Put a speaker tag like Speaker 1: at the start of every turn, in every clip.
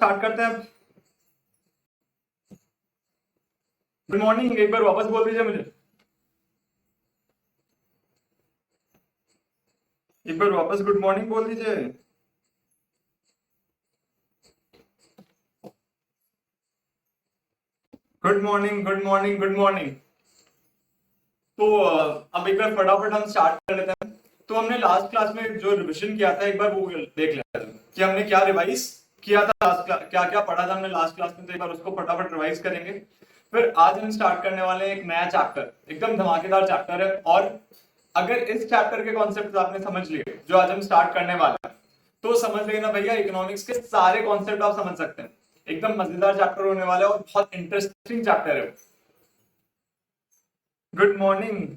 Speaker 1: Start करते हैं। Good morning, एक बार वापस बोल दीजिए मुझे। एक बार वापस गुड मॉर्निंग बोल दीजिए। Good morning, good morning, good morning. तो अब एक बार फटाफट हम स्टार्ट कर लेते हैं। तो हमने लास्ट क्लास में जो रिविजन किया था एक बार वो देख लेते हैं कि हमने क्या रिवाइज किया था लास्ट क्लास, क्या क्या पढ़ा था हमने लास्ट क्लास में। तो एक बार उसको फटाफट रिवाइज करेंगे। फिर आज हम स्टार्ट करने वाले हैं एक नया चैप्टर, एकदम धमाकेदार चैप्टर है। और अगर इस चैप्टर के कॉन्सेप्ट आपने समझ लिए जो आज हम स्टार्ट करने वाले हैं, तो समझ लेना भैया इकोनॉमिक्स के सारे कॉन्सेप्ट आप समझ सकते हैं। एकदम मजेदार चैप्टर होने वाला है और बहुत इंटरेस्टिंग चैप्टर है। Good morning.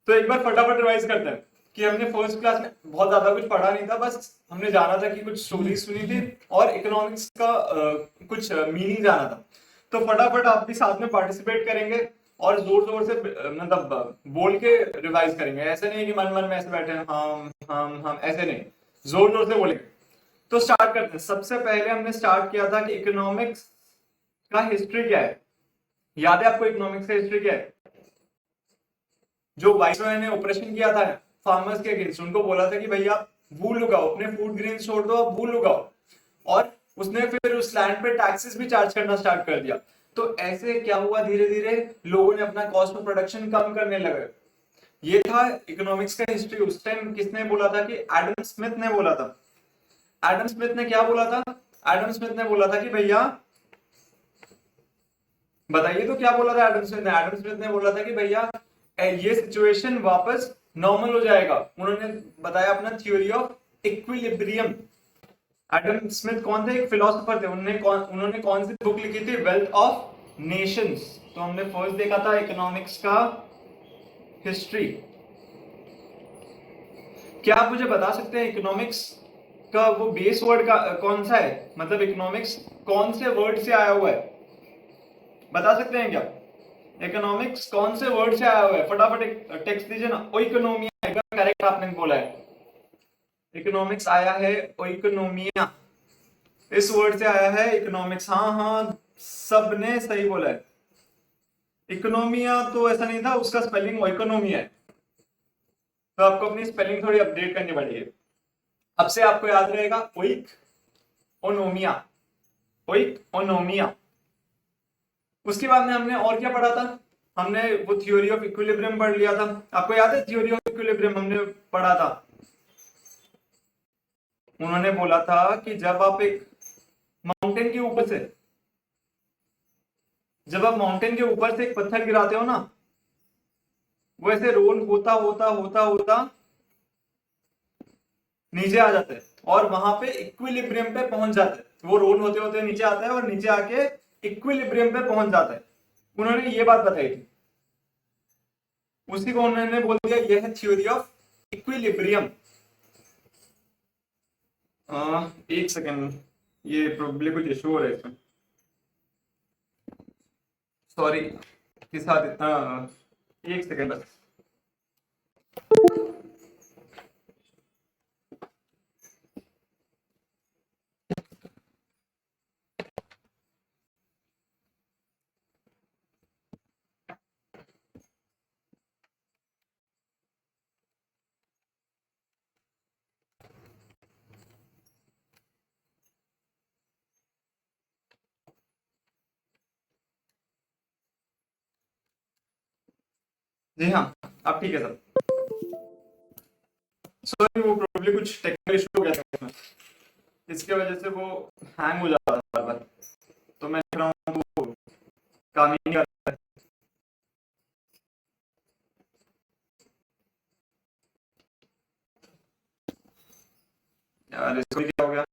Speaker 1: तो एक बार फटाफट रिवाइज करते हैं कि हमने फर्स्ट क्लास में बहुत ज्यादा कुछ पढ़ा नहीं था, बस हमने जाना था कि कुछ स्टोरी सुनी थी और इकोनॉमिक्स का कुछ मीनिंग जाना था। तो फटाफट आप भी साथ में पार्टिसिपेट करेंगे और जोर जोर से मतलब बोल के रिवाइज करेंगे। ऐसे नहीं कि मन मन में ऐसे बैठे हैं हम ऐसे नहीं, जोर जोर से बोलेंगे। तो स्टार्ट करते हैं। सबसे पहले हमने स्टार्ट किया था कि इकोनॉमिक्स का हिस्ट्री क्या है। याद है आपको इकोनॉमिक्स का हिस्ट्री क्या है? जो वाइसरॉय ने ऑपरेशन किया था फार्मर्स के अगेंस्ट, उनको बोला था कि भैया वूल उगाओ, अपने फूड ग्रेन छोड़ दो, आप वूल उगाओ। और उसने फिर उस लैंड पे टैक्सेस भी चार्ज करना स्टार्ट कर दिया। तो ऐसे क्या हुआ, धीरे धीरे लोगों ने अपना कॉस्ट ऑफ प्रोडक्शन कम करने लगे। ये था इकोनॉमिक्स का हिस्ट्री। उस टाइम किसने बोला था कि एडम स्मिथ ने बोला था। एडम स्मिथ ने क्या बोला था? एडम स्मिथ ने बोला था कि भैया बताइए तो क्या बोला था एडम स्मिथ ने? एडम स्मिथ ने बोला था कि भैया ये सिचुएशन वापस नॉर्मल हो जाएगा। उन्होंने बताया अपना theory of equilibrium. Adam Smith कौन थे? एक फिलोसोफर थे। उन्होंने कौन सी बुक लिखी थी? Wealth of Nations. तो हमने फर्स्ट देखा था इकोनॉमिक्स का हिस्ट्री। क्या आप मुझे बता सकते हैं इकोनॉमिक्स का वो बेस वर्ड का कौन सा है? मतलब इकोनॉमिक्स कौन से वर्ड से आया हुआ है, बता सकते हैं क्या? इकोनॉमिक्स कौन से वर्ड से आया हुआ है? फटाफट एक टेक्स्ट दीजिए ना। ओइकोनोमिया, एकदम करेक्ट आपने बोला है। इकोनॉमिक्स आया है ओइकोनोमिया, इस वर्ड से आया है इकोनॉमिक्स। हाँ हाँ, सबने सही बोला है। इकोनोमिया तो ऐसा नहीं था, उसका स्पेलिंग ओइकोनोमिया है। तो आपको अपनी स्पेलिंग थोड़ी अपडेट करनी पड़ेगी। अब से आपको याद रहेगा ओइक ओनोमिया, ओइक ओनोमिया। उसके बाद में हमने और क्या पढ़ा था? हमने वो थ्योरी ऑफ इक्विलिब्रियम पढ़ लिया था। आपको याद है थ्योरी ऑफ इक्विलिब्रियम हमने पढ़ा था? उन्होंने बोला था कि जब आप माउंटेन के ऊपर से एक पत्थर गिराते हो ना, वो ऐसे रोल होता होता होता होता नीचे आ जाता है और वहां पे इक्विलिब्रियम पे पहुंच जाता है। वो रोल होते होते नीचे आता है और नीचे आके इक्विलिब्रियम पे पहुंच जाता है। उन्होंने ये बात बताई थी, उसी को उन्होंने बोल दिया ये है थ्योरी ऑफ इक्विलिब्रियम। एक सेकेंड, ये प्रोबेबली कुछ इशू हो रहा है इसमें, सॉरी के साथ इतना। एक सेकेंड बस। जी हाँ, अब ठीक है सर। सॉरी, वो प्रोबेबली कुछ टेक्निकल इशू हो गया था इसमें, इसके वजह से वो हैंग हो जाता है बार बार। तो मैं देख रहा हूँ वो काम ही नहीं कर रहा है। यार इसको क्या हो गया?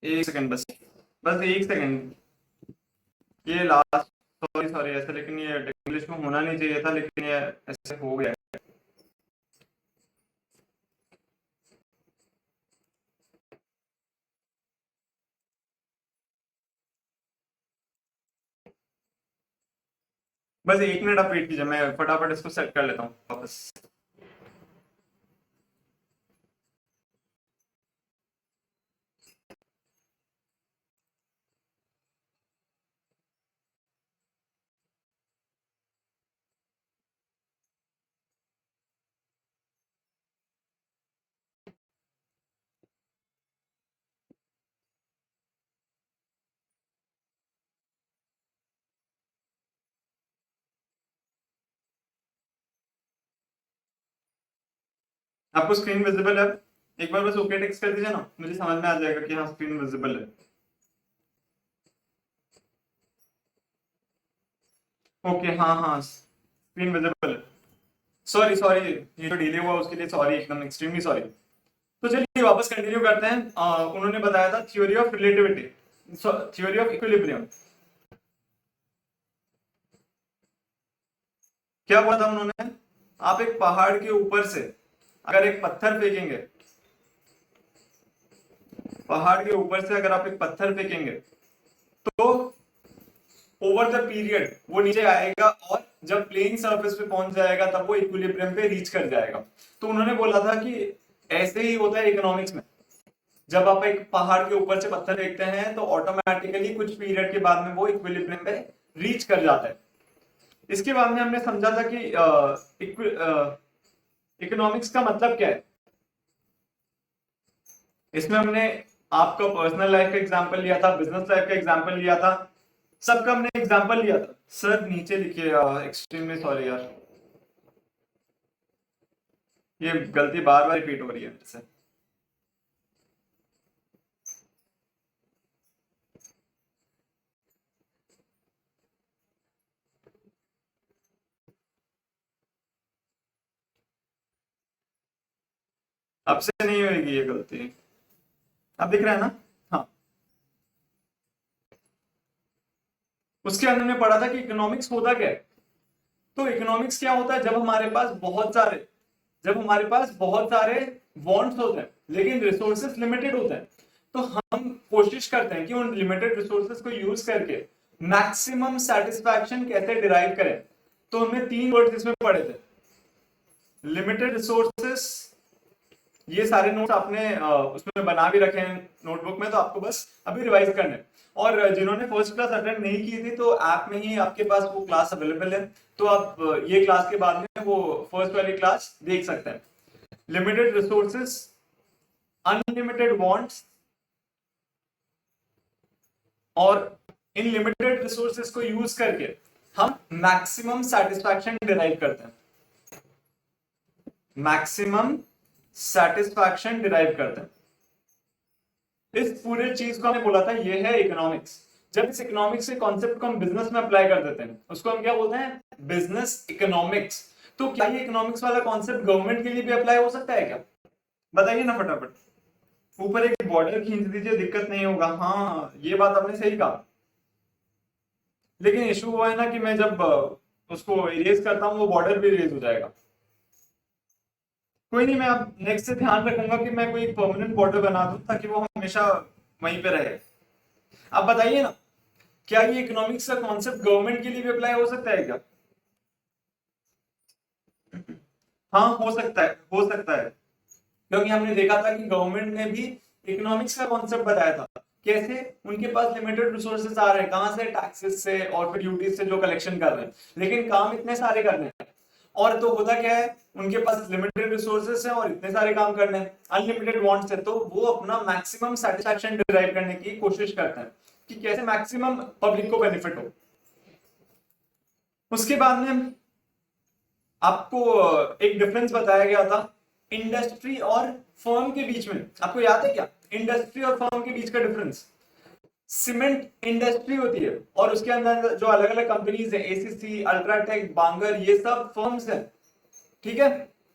Speaker 1: एक सेकंड बस, बस एक सेकंड। ये लास्ट, सॉरी सॉरी ऐसा, लेकिन ये इंग्लिश में होना नहीं चाहिए था, लेकिन ये ऐसे हो गया। बस 1 मिनट आप वेट कीजिए, मैं फटाफट इसको सेट कर लेता हूँ वापस। आपको स्क्रीन विजिबल है? एक बार बस ओके टेक्स्ट कर दीजिए ना, मुझे समझ में आ जाएगा कि हाँ स्क्रीन विजिबल है। ओके, हाँ हाँ स्क्रीन विजिबल है। सॉरी सॉरी, ये जो डिले हुआ उसके लिए सॉरी, एकदम एक्सट्रीमली सॉरी। तो चलिए वापस कंटिन्यू करते हैं। उन्होंने बताया था theory of relativity, theory of equilibrium. क्या बोला था उन्होंने? आप एक पहाड़ के ऊपर से अगर एक पत्थर फेंकेंगे, पहाड़ के ऊपर से अगर आप एक पत्थर फेंकेंगे तो ओवर द पीरियड वो नीचे आएगा, और जब प्लेइंग सरफेस पे पहुंच जाएगा तब वो इक्विलिब्रियम पे रीच कर जाएगा। तो उन्होंने बोला था कि ऐसे ही होता है इकोनॉमिक्स में। जब आप एक पहाड़ के ऊपर से पत्थर फेंकते हैं तो ऑटोमेटिकली कुछ पीरियड के बाद में वो इक्विलिब्रियम पे रीच कर जाता है। इसके बाद में हमने समझा था कि इकोनॉमिक्स का मतलब क्या है। इसमें हमने आपका पर्सनल लाइफ का एग्जांपल लिया था, बिजनेस लाइफ का एग्जांपल लिया था, सबका हमने एग्जांपल लिया था। सर नीचे लिखिए, एक्सट्रीमली सॉरी यार, ये गलती बार बार रिपीट हो रही है मेरे से। अब से नहीं होगी ये गलती। अब दिख रहा है ना? हाँ। उसके अंदर हमने पढ़ा था कि इकोनॉमिक्स होता क्या है। तो इकोनॉमिक्स क्या होता है? जब हमारे पास बहुत सारे वांट्स होते हैं लेकिन रिसोर्सेस लिमिटेड होते हैं, तो हम कोशिश करते हैं कि उन लिमिटेड रिसोर्सेस को यूज करके मैक्सिमम सेटिस्फैक्शन कैसे डिराइव करें। तो हमने 3 वर्ड्स इसमें पढ़े थे, लिमिटेड रिसोर्सेस। ये सारे नोट्स आपने उसमें बना भी रखे हैं नोटबुक में, तो आपको बस अभी रिवाइज करना है। और जिन्होंने फर्स्ट क्लास अटेंड नहीं की थी तो ऐप में ही आपके पास वो क्लास अवेलेबल है, तो आप ये क्लास के बाद में वो फर्स्ट वाली क्लास देख सकते हैं। लिमिटेड रिसोर्सेस, अनलिमिटेड वांट्स, और इन लिमिटेड रिसोर्सेस को यूज करके हम मैक्सिमम सेटिस्फैक्शन डिराइव करते हैं, मैक्सिमम सेटिस्फैक्शन डिराइव करते हैं। इस पूरे चीज को हमने बोला था ये है इकोनॉमिक्स। जब इस इकोनॉमिक्स के कॉन्सेप्ट को हम बिजनेस में अप्लाई कर देते हैं उसको हम क्या बोलते हैं? Business economics. तो क्या ये इकोनॉमिक्स वाला कॉन्सेप्ट गवर्नमेंट के लिए भी अप्लाई हो सकता है क्या? बताइए ना फटाफट। ऊपर एक बॉर्डर खींच दीजिए, दिक्कत नहीं होगा। हाँ ये बात आपने सही कहा, लेकिन इशू वो है ना कि मैं जब उसको इरेज करता हूँ वो बॉर्डर भी इरेज हो जाएगा। कोई नहीं, मैं अब नेक्स्ट से ध्यान रखूंगा कि मैं कोई परमानेंट बॉर्डर बना दूं ताकि वो हमेशा वहीं पे रहे। आप बताइए ना, क्या ये इकोनॉमिक्स का कॉन्सेप्ट गवर्नमेंट के लिए भी अप्लाई हो सकता है क्या? हाँ हो सकता है, हो सकता है, क्योंकि हमने देखा था कि गवर्नमेंट ने भी इकोनॉमिक्स का कॉन्सेप्ट बताया था। कैसे? उनके पास लिमिटेड रिसोर्सेस आ रहे हैं, कहां से? टैक्सेस से और फिर ड्यूटीज से जो कलेक्शन कर रहे हैं, लेकिन काम इतने सारे करने हैं। और तो होता क्या है, उनके पास लिमिटेड रिसोर्सेस है और इतने सारे काम करने हैं, अनलिमिटेड वांट्स है, तो वो अपना मैक्सिमम सेटिस्फैक्शन डिराइव करने की कोशिश करते हैं कि कैसे मैक्सिमम पब्लिक को बेनिफिट हो। उसके बाद में आपको एक डिफरेंस बताया गया था इंडस्ट्री और फर्म के बीच में। आपको याद है क्या इंडस्ट्री और फर्म के बीच का डिफरेंस? सीमेंट इंडस्ट्री होती है और उसके अंदर जो अलग अलग कंपनीज है, एसीसी, अल्ट्राटेक, बांगर, ये सब फर्म्स हैं। ठीक है,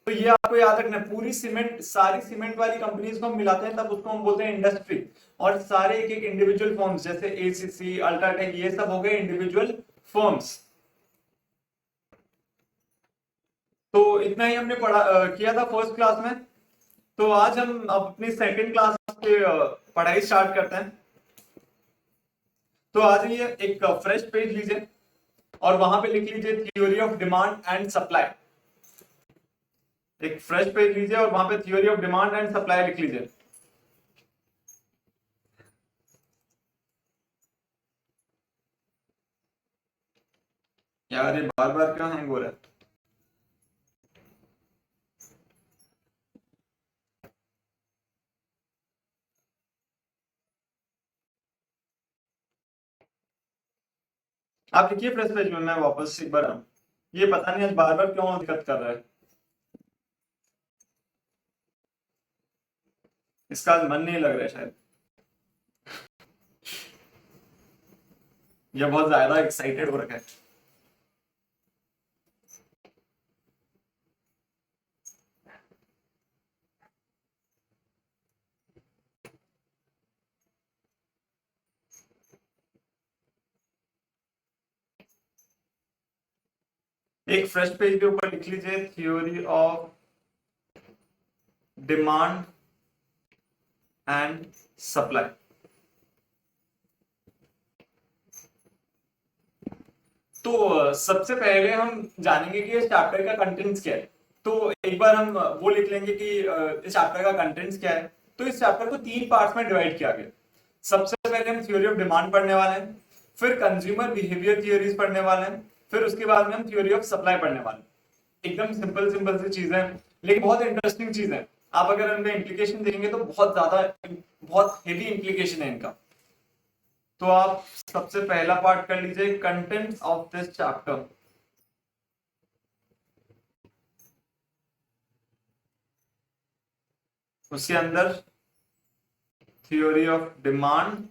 Speaker 1: तो ये आपको याद रखना है। पूरी सीमेंट, सारी सीमेंट वाली कंपनीज को हम मिलाते हैं तब उसको हम बोलते हैं इंडस्ट्री। और सारे एक एक इंडिविजुअल फर्म्स जैसे एसीसी, अल्ट्राटेक, ये सब हो गए इंडिविजुअल फर्म्स। तो इतना ही हमने किया था फर्स्ट क्लास में। तो आज हम अपनी सेकंड क्लास पे पढ़ाई स्टार्ट करते हैं। तो आज ये एक फ्रेश पेज लीजिए और वहां पे लिख लीजिए theory of demand and supply. एक फ्रेश पेज लीजिए और वहां पे theory of demand and supply लिख लीजिए। यार ये बार बार क्यों हैंग हो रहा है? आप लिखिए फ्रेश पेज में, मैं वापस एक बार आऊं। ये पता नहीं आज बार बार क्यों दिक्कत कर रहा है। इसका आज मन नहीं लग रहा है शायद, या बहुत ज्यादा एक्साइटेड हो रखा है। एक फ्रेश पेज के ऊपर लिख लीजिए theory of demand and supply. तो सबसे पहले हम जानेंगे कि इस चैप्टर का कंटेंट्स क्या है। तो एक बार हम वो लिख लेंगे कि इस चैप्टर का कंटेंट्स क्या है। तो इस चैप्टर को 3 पार्ट्स में डिवाइड किया गया। सबसे पहले हम थ्योरी ऑफ डिमांड पढ़ने वाले हैं, फिर कंज्यूमर बिहेवियर थियोरीज पढ़ने वाले हैं, फिर उसके बाद में हम थ्योरी ऑफ सप्लाई पढ़ने वाले हैं। एकदम सिंपल सिंपल सी चीजें हैं, लेकिन बहुत इंटरेस्टिंग चीज है। आप अगर इनका इंप्लीकेशन देखेंगे तो बहुत ज्यादा, बहुत हेवी इंप्लीकेशन है इनका। तो आप सबसे पहला पार्ट कर लीजिए कंटेंट्स ऑफ दिस चैप्टर। उसके अंदर theory of demand,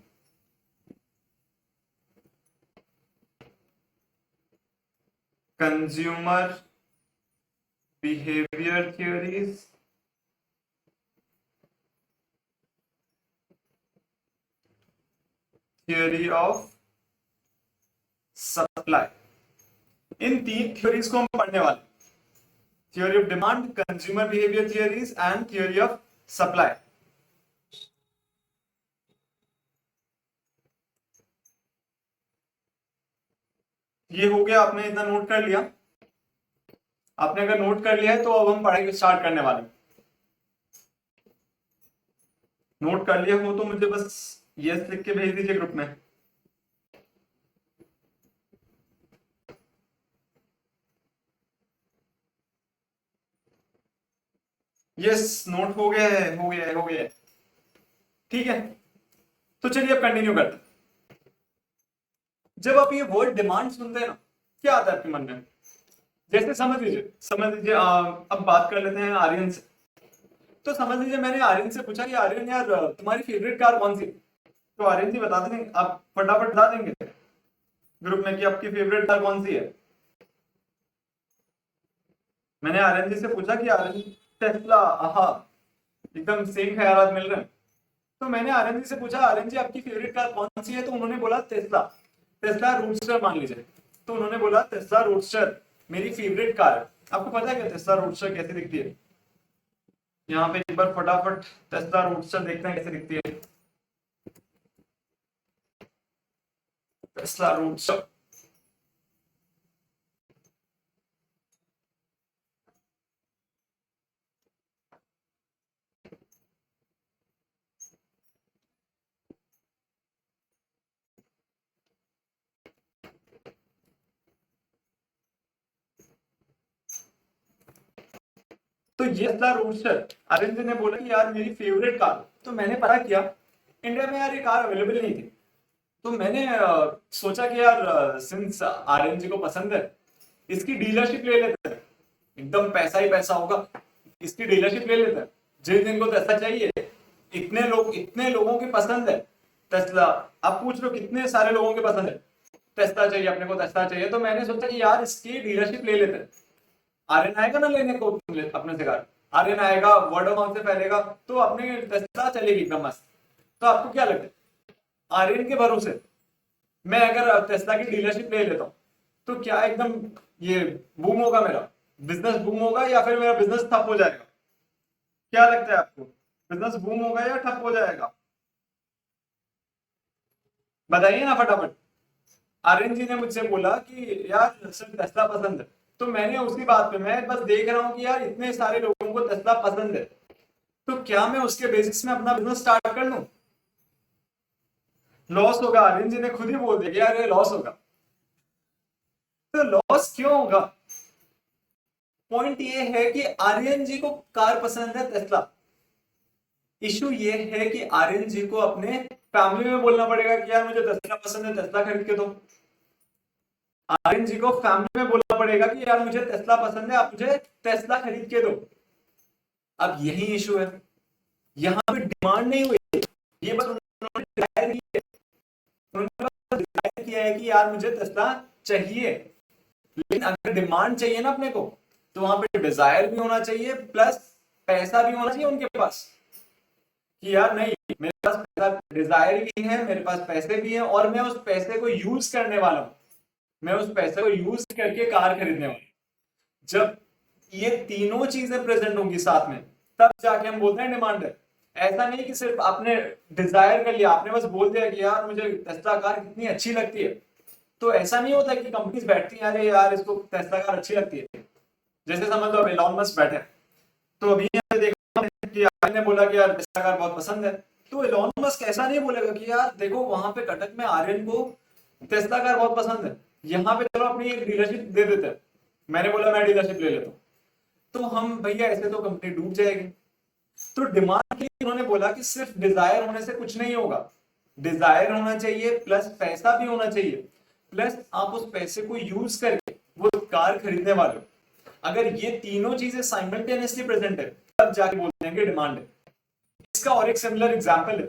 Speaker 1: consumer behaviour theories, theory of supply. In 3 theories को हम पढ़ने वाले। Theory of demand, consumer behaviour theories and theory of supply. ये हो गया, आपने इतना नोट कर लिया। आपने अगर नोट कर लिया है तो अब हम पढ़ाई स्टार्ट करने वाले हैं। नोट कर लिया हो तो मुझे बस यस लिख के भेज दीजिए ग्रुप में। यस, नोट हो गया है, हो गया है, हो गया है। ठीक है, तो चलिए अब कंटिन्यू करते हैं। जब आप ये वर्ड डिमांड सुनते हैं ना, क्या आता है आपके मन में? जैसे समझ लीजिए अब बात कर लेते हैं आर्यन से। तो समझ लीजिए मैंने आर्यन से पूछा कि आर्यन यार तुम्हारी फेवरेट कार कौन सी? तो आर्यन जी बता देंगे, आप फटाफट बता देंगे ग्रुप में कि आपकी फेवरेट कार कौन सी है। मैंने आर्यन जी से पूछा कि आर्यन, टेस्ला, आहा, एकदम सेम ख्यालात मिल रहे हैं। तो मैंने आर्यन जी से पूछा आर्यन जी आपकी फेवरेट कार कौन सी है? तो उन्होंने बोला टेस्ला, टेस्ला रूडस्टर मान लीजिए। तो उन्होंने बोला टेस्ला रूडस्टर मेरी फेवरेट कार है। आपको पता है कि टेस्ला रूडस्टर कैसी दिखती है? यहाँ पे एक बार फटाफट टेस्ला रूडस्टर देखते हैं कैसे दिखती है। टेस्ला रूडस्टर, तो ये टेस्ला रूडस्टर अरविंद ने बोला कि यार मेरी फेवरेट कार। तो मैंने पता किया, इंडिया में यार ये कार अवेलेबल नहीं थी। तो मैंने सोचा कि यार सिंस आर्यन जी को पसंद है, इसकी डीलरशिप ले लेते हैं। एकदम पैसा ही पैसा होगा, इसकी डीलरशिप ले लेते हैं। जिन दिन को टेस्ला चाहिए, इतने लोगों की पसंद है टेस्ला। आप पूछ लो कितने सारे लोगों की पसंद है टेस्ला चाहिए, अपने को टेस्ला चाहिए। तो मैंने सोचा कि यार इसकी डीलरशिप ले लेते हैं। आर्यन आएगा ना लेने को अपने से कार, आर्यन आएगा, वर्ड ऑफ माउथ से फैलेगा, तो अपने टेस्ला चलेगी एकदम मस्त। तो आपको क्या लगता है, आर्यन के भरोसे मैं अगर टेस्ला की डीलरशिप ले लेता हूँ तो क्या एकदम ये बूम होगा मेरा? बिजनेस बूम होगा या फिर मेरा बिजनेस ठप हो जाएगा? क्या लगता है आपको, बिजनेस बूम होगा या ठप हो जाएगा? बताइए ना फटाफट। आर्यन जी ने मुझसे बोला कि यार सिर्फ टेस्ला पसंद है, तो मैंने उसी बात पे, मैं बस देख रहा हूँ कि यार इतने सारे लोगों को टेस्ला पसंद है, तो क्या मैं उसके बेसिस में अपना बिजनेस स्टार्ट कर लूं? लॉस होगा, आर्यन जी ने खुद ही बोल दिया कि यार ये लॉस होगा। तो लॉस क्यों होगा? पॉइंट ये है कि आर्यन जी को कार पसंद है टेस्ला। इशू ये है कि आर्यन जी को अपने फैमिली में बोलना पड़ेगा कि यार मुझे टेस्ला पसंद है, टेस्ला खरीद के दो। आर्यन जी को फैमिली में बोलना पड़ेगा कि यार मुझे टेस्ला पसंद है, आप मुझे टेस्ला खरीद के दो। अब यही इशू है, यहां पे डिमांड नहीं हुई, ये बस उन्होंने डिजायर की है, उन्होंने बस डिजायर किया है कि यार मुझे टेस्ला चाहिए। लेकिन अगर डिमांड चाहिए ना अपने को, तो वहां पे डिजायर भी होना चाहिए, प्लस पैसा भी होना चाहिए उनके पास, कि यार नहीं मेरे पास पैसा, डिजायर भी है, मेरे पास पैसे भी हैं, और मैं उस पैसे को यूज करने वाला हूं, मैं उस पैसे को यूज करके कार खरीदने वाला हूं। जब ये तीनों चीजें प्रेजेंट होंगी साथ में, तब जाके हम बोलते हैं डिमांड है। ऐसा नहीं कि सिर्फ आपने डिजायर कर लिया, आपने बस बोल दिया कि यार मुझे टेस्ला कार कितनी अच्छी लगती है, तो ऐसा नहीं होता कि कंपनीज बैठती हैं अरे यार इसको टेस्ला कार अच्छी लगती है। जैसे समझ लो अब एलॉन मस्क बैठे हैं, तो अभी यहाँ देखा कि आर्यन ने बोला कि यार टेस्ला कार बहुत पसंद है, तो एलॉन मस्क ऐसा नहीं बोलेगा कि यार देखो वहां पे कटक में आर्यन को टेस्ला कार बहुत पसंद है, यहाँ पे चलो अपनी एक डीलरशिप दे देते हैं, मैंने बोला मैं डीलरशिप ले लेता हूँ, तो हम भैया ऐसे तो कंपनी डूब जाएगी। तो डिमांड के लिए उन्होंने बोला कि सिर्फ डिजायर होने से कुछ नहीं होगा, डिजायर होना चाहिए, प्लस पैसा भी होना चाहिए, प्लस आप उस पैसे को यूज करके वो कार खरीदने वाले हो। अगर ये तीनों चीजें साइमल्टेनियसली प्रेजेंट है, तब जाके बोलते हैं कि डिमांड है। इसका और एक सिमिलर एग्जांपल है,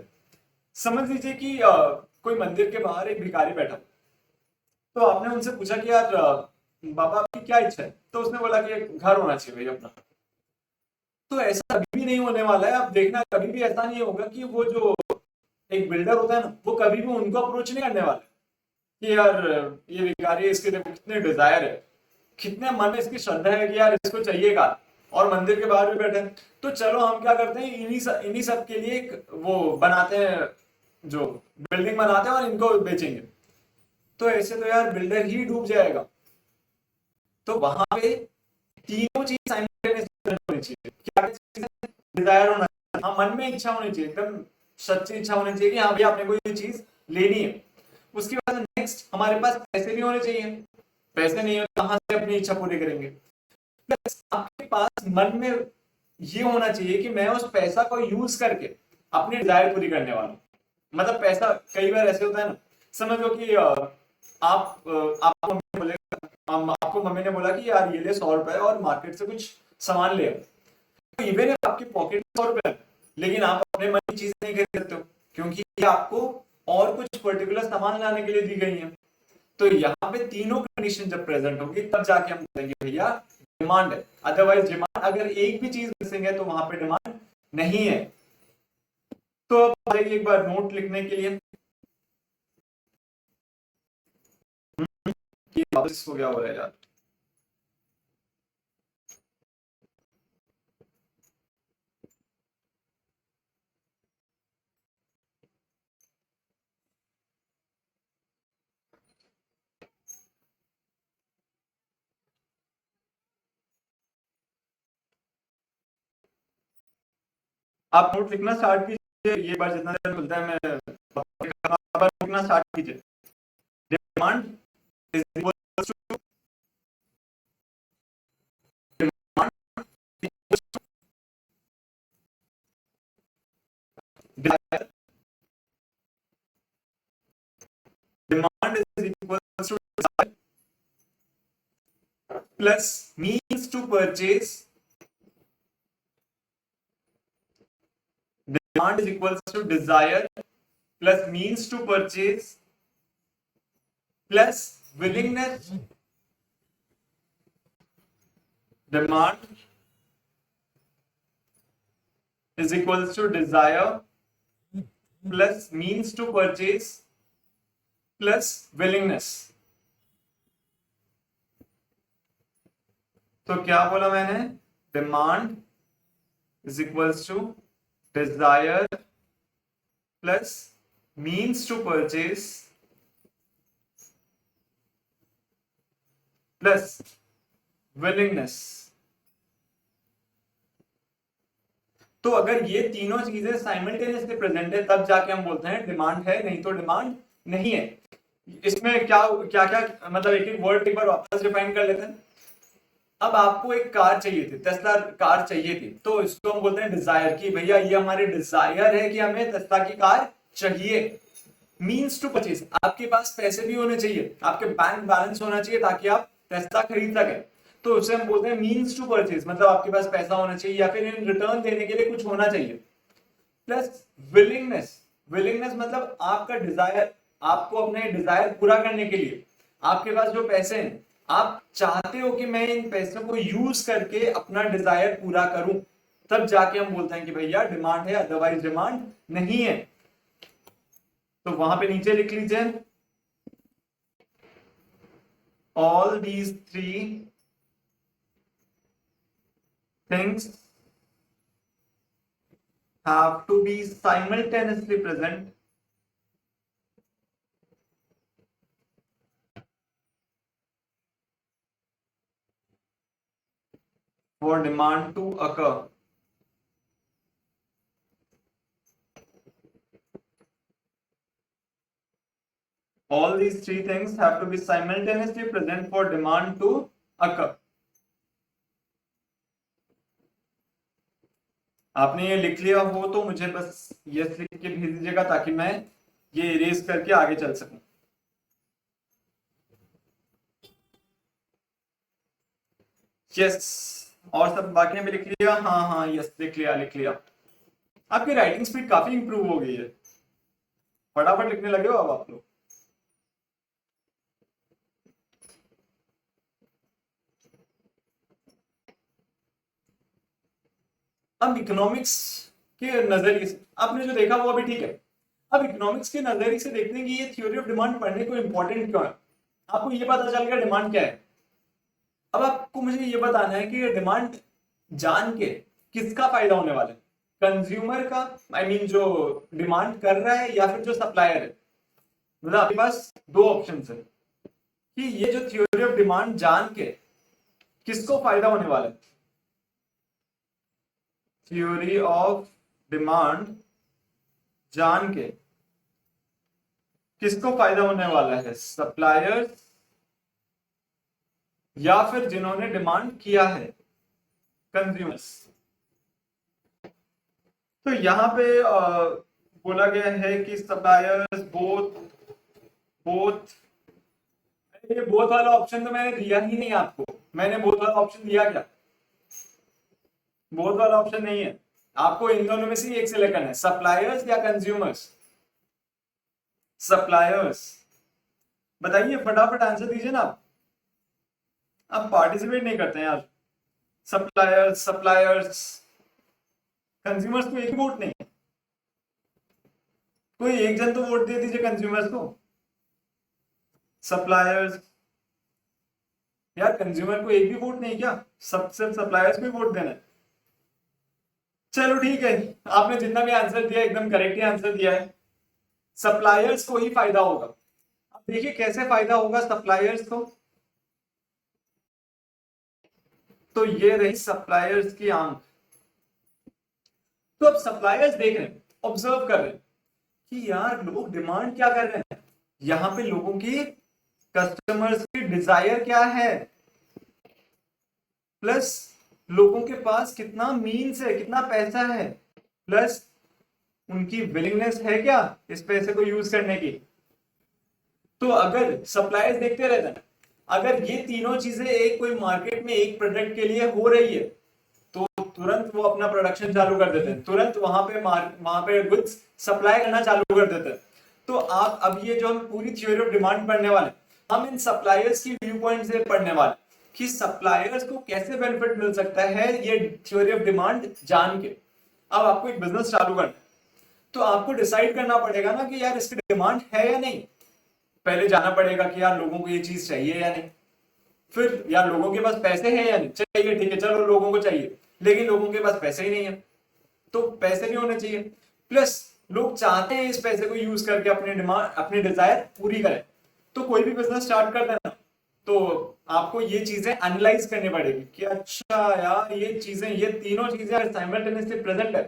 Speaker 1: समझ लीजिए कि कोई मंदिर के बाहर एक भिखारी बैठा, तो आपने उनसे पूछा कि यार बाबा आपकी क्या इच्छा है, तो उसने बोला कि एक घर होना चाहिए भाई अपना। तो ऐसा कभी भी नहीं होने वाला है, आप देखना कभी भी ऐसा नहीं होगा कि वो जो एक बिल्डर होता है ना, वो कभी भी उनको अप्रोच नहीं करने वाला कि यार ये भिखारी, इसके देखो कितने डिजायर है, कितने मन में इसकी श्रद्धा है कि यार इसको चाहिए कार, और मंदिर के बाहर भी बैठे हैं, तो चलो हम क्या करते हैं, इन्हीं सब के लिए एक वो बनाते हैं, जो बिल्डिंग बनाते हैं और इनको बेचेंगे। तो ऐसे तो यार बिल्डर ही डूब जाएगा। तो वहां पे तीनों चीज साइमल्टेनियसली होनी चाहिए। क्या चीज? डिजायर होना चाहिए, हाँ मन में इच्छा होनी चाहिए, एकदम सच्ची इच्छा होनी चाहिए कि हाँ भैया आपने कोई चीज लेनी है। उसके बाद नेक्स्ट हमारे पास पैसे भी होने चाहिए, पैसे नहीं हो तो कहां से अपनी इच्छा पूरी करेंगे। प्लस आपके पास मन में ये होना चाहिए कि मैं उस पैसा को यूज करके अपनी डिजायर पूरी करने वाला हूं। मतलब पैसा कई बार ऐसे होता है ना, समझ लो कि आपको मम्मी ने बोला कि यार ये ले 100 रुपए और मार्केट से कुछ सामान ले, तो इवन आपकी पॉकेट में 100 रुपए, लेकिन आप अपने मन की चीज नहीं खरीद सकते हो, क्योंकि ये आपको और कुछ पर्टिकुलर सामान लाने के लिए दी गई है। तो यहाँ पे तीनों कंडीशन जब प्रेजेंट होगी, तब जाके हम कहेंगे भैया डिमांड है। अदरवाइज डिमांड, अगर एक भी चीज मिसिंग है तो वहां पे डिमांड नहीं है। तो अब एक बार नोट लिखने के लिए, वापस हो गया हो रहा है यार। आप नोट लिखना स्टार्ट कीजिए, ये बार जितना देर मिलता है मैं लिखना स्टार्ट कीजिए। Demand is equals to demand, demand is equals to plus means to purchase, demand is equals to desire plus means to purchase plus willingness. Demand is equals to desire plus means to purchase plus willingness. तो क्या बोला मैंने, demand is equals to desire plus means to purchase plus willingness. तो अगर ये तीनों चीजें simultaneously present है तब जाके हम बोलते हैं डिमांड है, नहीं तो डिमांड नहीं है। इसमें क्या क्या क्या मतलब एक एक वर्ड एक बार वापस डिफाइन कर लेते हैं। अब आपको एक कार चाहिए थी, टेस्ला कार चाहिए थी, तो इसको हम बोलते हैं डिजायर, की भैया ये हमारी डिजायर है कि हमें टेस्ला की कार चाहिए। मीन्स टू परचेज, आपके पास पैसे भी होने चाहिए, आपके बैंक बैलेंस होना चाहिए ताकि आप टेस्ला खरीद सके, तो उसे हम बोलते हैं मीन्स टू परचेज, मतलब आपके पास पैसा होना चाहिए या फिर इन रिटर्न देने के लिए कुछ होना चाहिए। प्लस विलिंगनेस, विलिंगनेस मतलब आपका डिजायर, आपको अपने डिजायर पूरा करने के लिए आपके पास जो पैसे हैं, आप चाहते हो कि मैं इन पैसों को यूज करके अपना डिजायर पूरा करूं, तब जाके हम बोलते हैं कि भैया डिमांड है, अदरवाइज डिमांड नहीं है। तो वहां पे नीचे लिख लीजिए, all these three things have to be simultaneously present for demand to occur. All these three things have to be simultaneously present for demand to occur. आपने ये लिख लिया हो तो मुझे बस यस लिख के भेज दीजिएगा ताकि मैं ये इरेज करके आगे चल सकूं। यस, और सब बाकी भी लिख लिया? हाँ हाँ यस, लिख लिया लिख लिया। आपकी राइटिंग स्पीड काफी इंप्रूव हो गई है, फटाफट लिखने लगे हो अब आप लोग। अब इकोनॉमिक्स के नजरिए से आपने जो देखा वो अभी ठीक है, अब इकोनॉमिक्स के नजरिए से देखते हैं कि ये थ्योरी ऑफ डिमांड पढ़ने को इंपॉर्टेंट क्यों है। आपको ये पता चल गया डिमांड क्या है, अब आपको मुझे ये बताना है कि ये डिमांड जान के किसका फायदा होने वाला है, कंज्यूमर का, आई मीन जो डिमांड कर रहा है, या फिर जो सप्लायर है। मतलब आपके पास दो ऑप्शन है कि ये जो थ्योरी ऑफ डिमांड जान के किसको फायदा होने वाला है। थ्योरी ऑफ डिमांड जान के किसको फायदा होने वाला है, सप्लायर्स या फिर जिन्होंने डिमांड किया है, कंज्यूमर्स। तो यहां पे बोला गया है कि सप्लायर्स बोथ बोथ, ये बोथ वाला ऑप्शन तो मैंने दिया ही नहीं आपको, मैंने बोथ वाला ऑप्शन दिया क्या? बोथ वाला ऑप्शन नहीं है, आपको इन दोनों में से एक सिलेक्ट करना है, सप्लायर्स या कंज्यूमर्स। सप्लायर्स, बताइए फटाफट आंसर दीजिए ना आप पार्टिसिपेट नहीं करते हैं यार। सप्लायर्स सप्लायर्स, कंज्यूमर्स को एक वोट नहीं है, कोई एक जन तो वोट दे दीजिए कंज्यूमर्स को। सप्लायर्स, यार कंज्यूमर को एक भी वोट नहीं क्या, सब सिर्फ सप्लायर्स को वोट देना है। चलो ठीक है, आपने जितना भी आंसर दिया एकदम करेक्ट ही आंसर दिया है, सप्लायर्स को ही फायदा होगा। अब देखिए कैसे फायदा होगा सप्लायर्स को, तो ये रही सप्लायर्स की आंख। तो अब सप्लायर्स देख रहे हैं, ऑब्जर्व कर रहे हैं कि यार लोग डिमांड क्या कर रहे हैं, यहां पे लोगों की, कस्टमर्स की डिजायर क्या है, प्लस लोगों के पास कितना मीन्स है, कितना पैसा है, प्लस उनकी विलिंगनेस है क्या इस पैसे को यूज करने की। तो अगर सप्लायर्स देखते रहते हैं, अगर ये तीनों चीजें एक कोई मार्केट में एक प्रोडक्ट के लिए हो रही है तो तुरंत वो अपना प्रोडक्शन चालू कर देते हैं, तुरंत वहां पे गुड्स सप्लाई करना चालू कर देते हैं। तो आप अब ये जो हम पूरी थ्योरी ऑफ डिमांड पढ़ने वाले, हम इन सप्लायर्स की व्यू पॉइंट से पढ़ने वाले कि सप्लायर्स को कैसे बेनिफिट मिल सकता है ये थ्योरी ऑफ डिमांड जान के। अब आपको एक बिजनेस चालू करना है तो आपको डिसाइड करना पड़ेगा ना कि यार इसकी डिमांड है या नहीं, पहले जाना पड़ेगा कि यार लोगों को ये चीज चाहिए या नहीं। फिर यार लोगों के पास पैसे हैं या नहीं, चाहिए ठीक है चलो लोगों को चाहिए, लेकिन लोगों के पास पैसे ही नहीं है, तो पैसे नहीं होने चाहिए। प्लस लोग चाहते हैं इस पैसे को यूज करके अपने डिमांड अपनी डिजायर पूरी करें। तो कोई भी बिजनेस स्टार्ट कर देना तो आपको ये चीजें एनालाइज करनी पड़ेगी कि अच्छा यार ये चीजें, ये तीनों चीजें अगर साइमल्टेनियसली प्रेजेंट है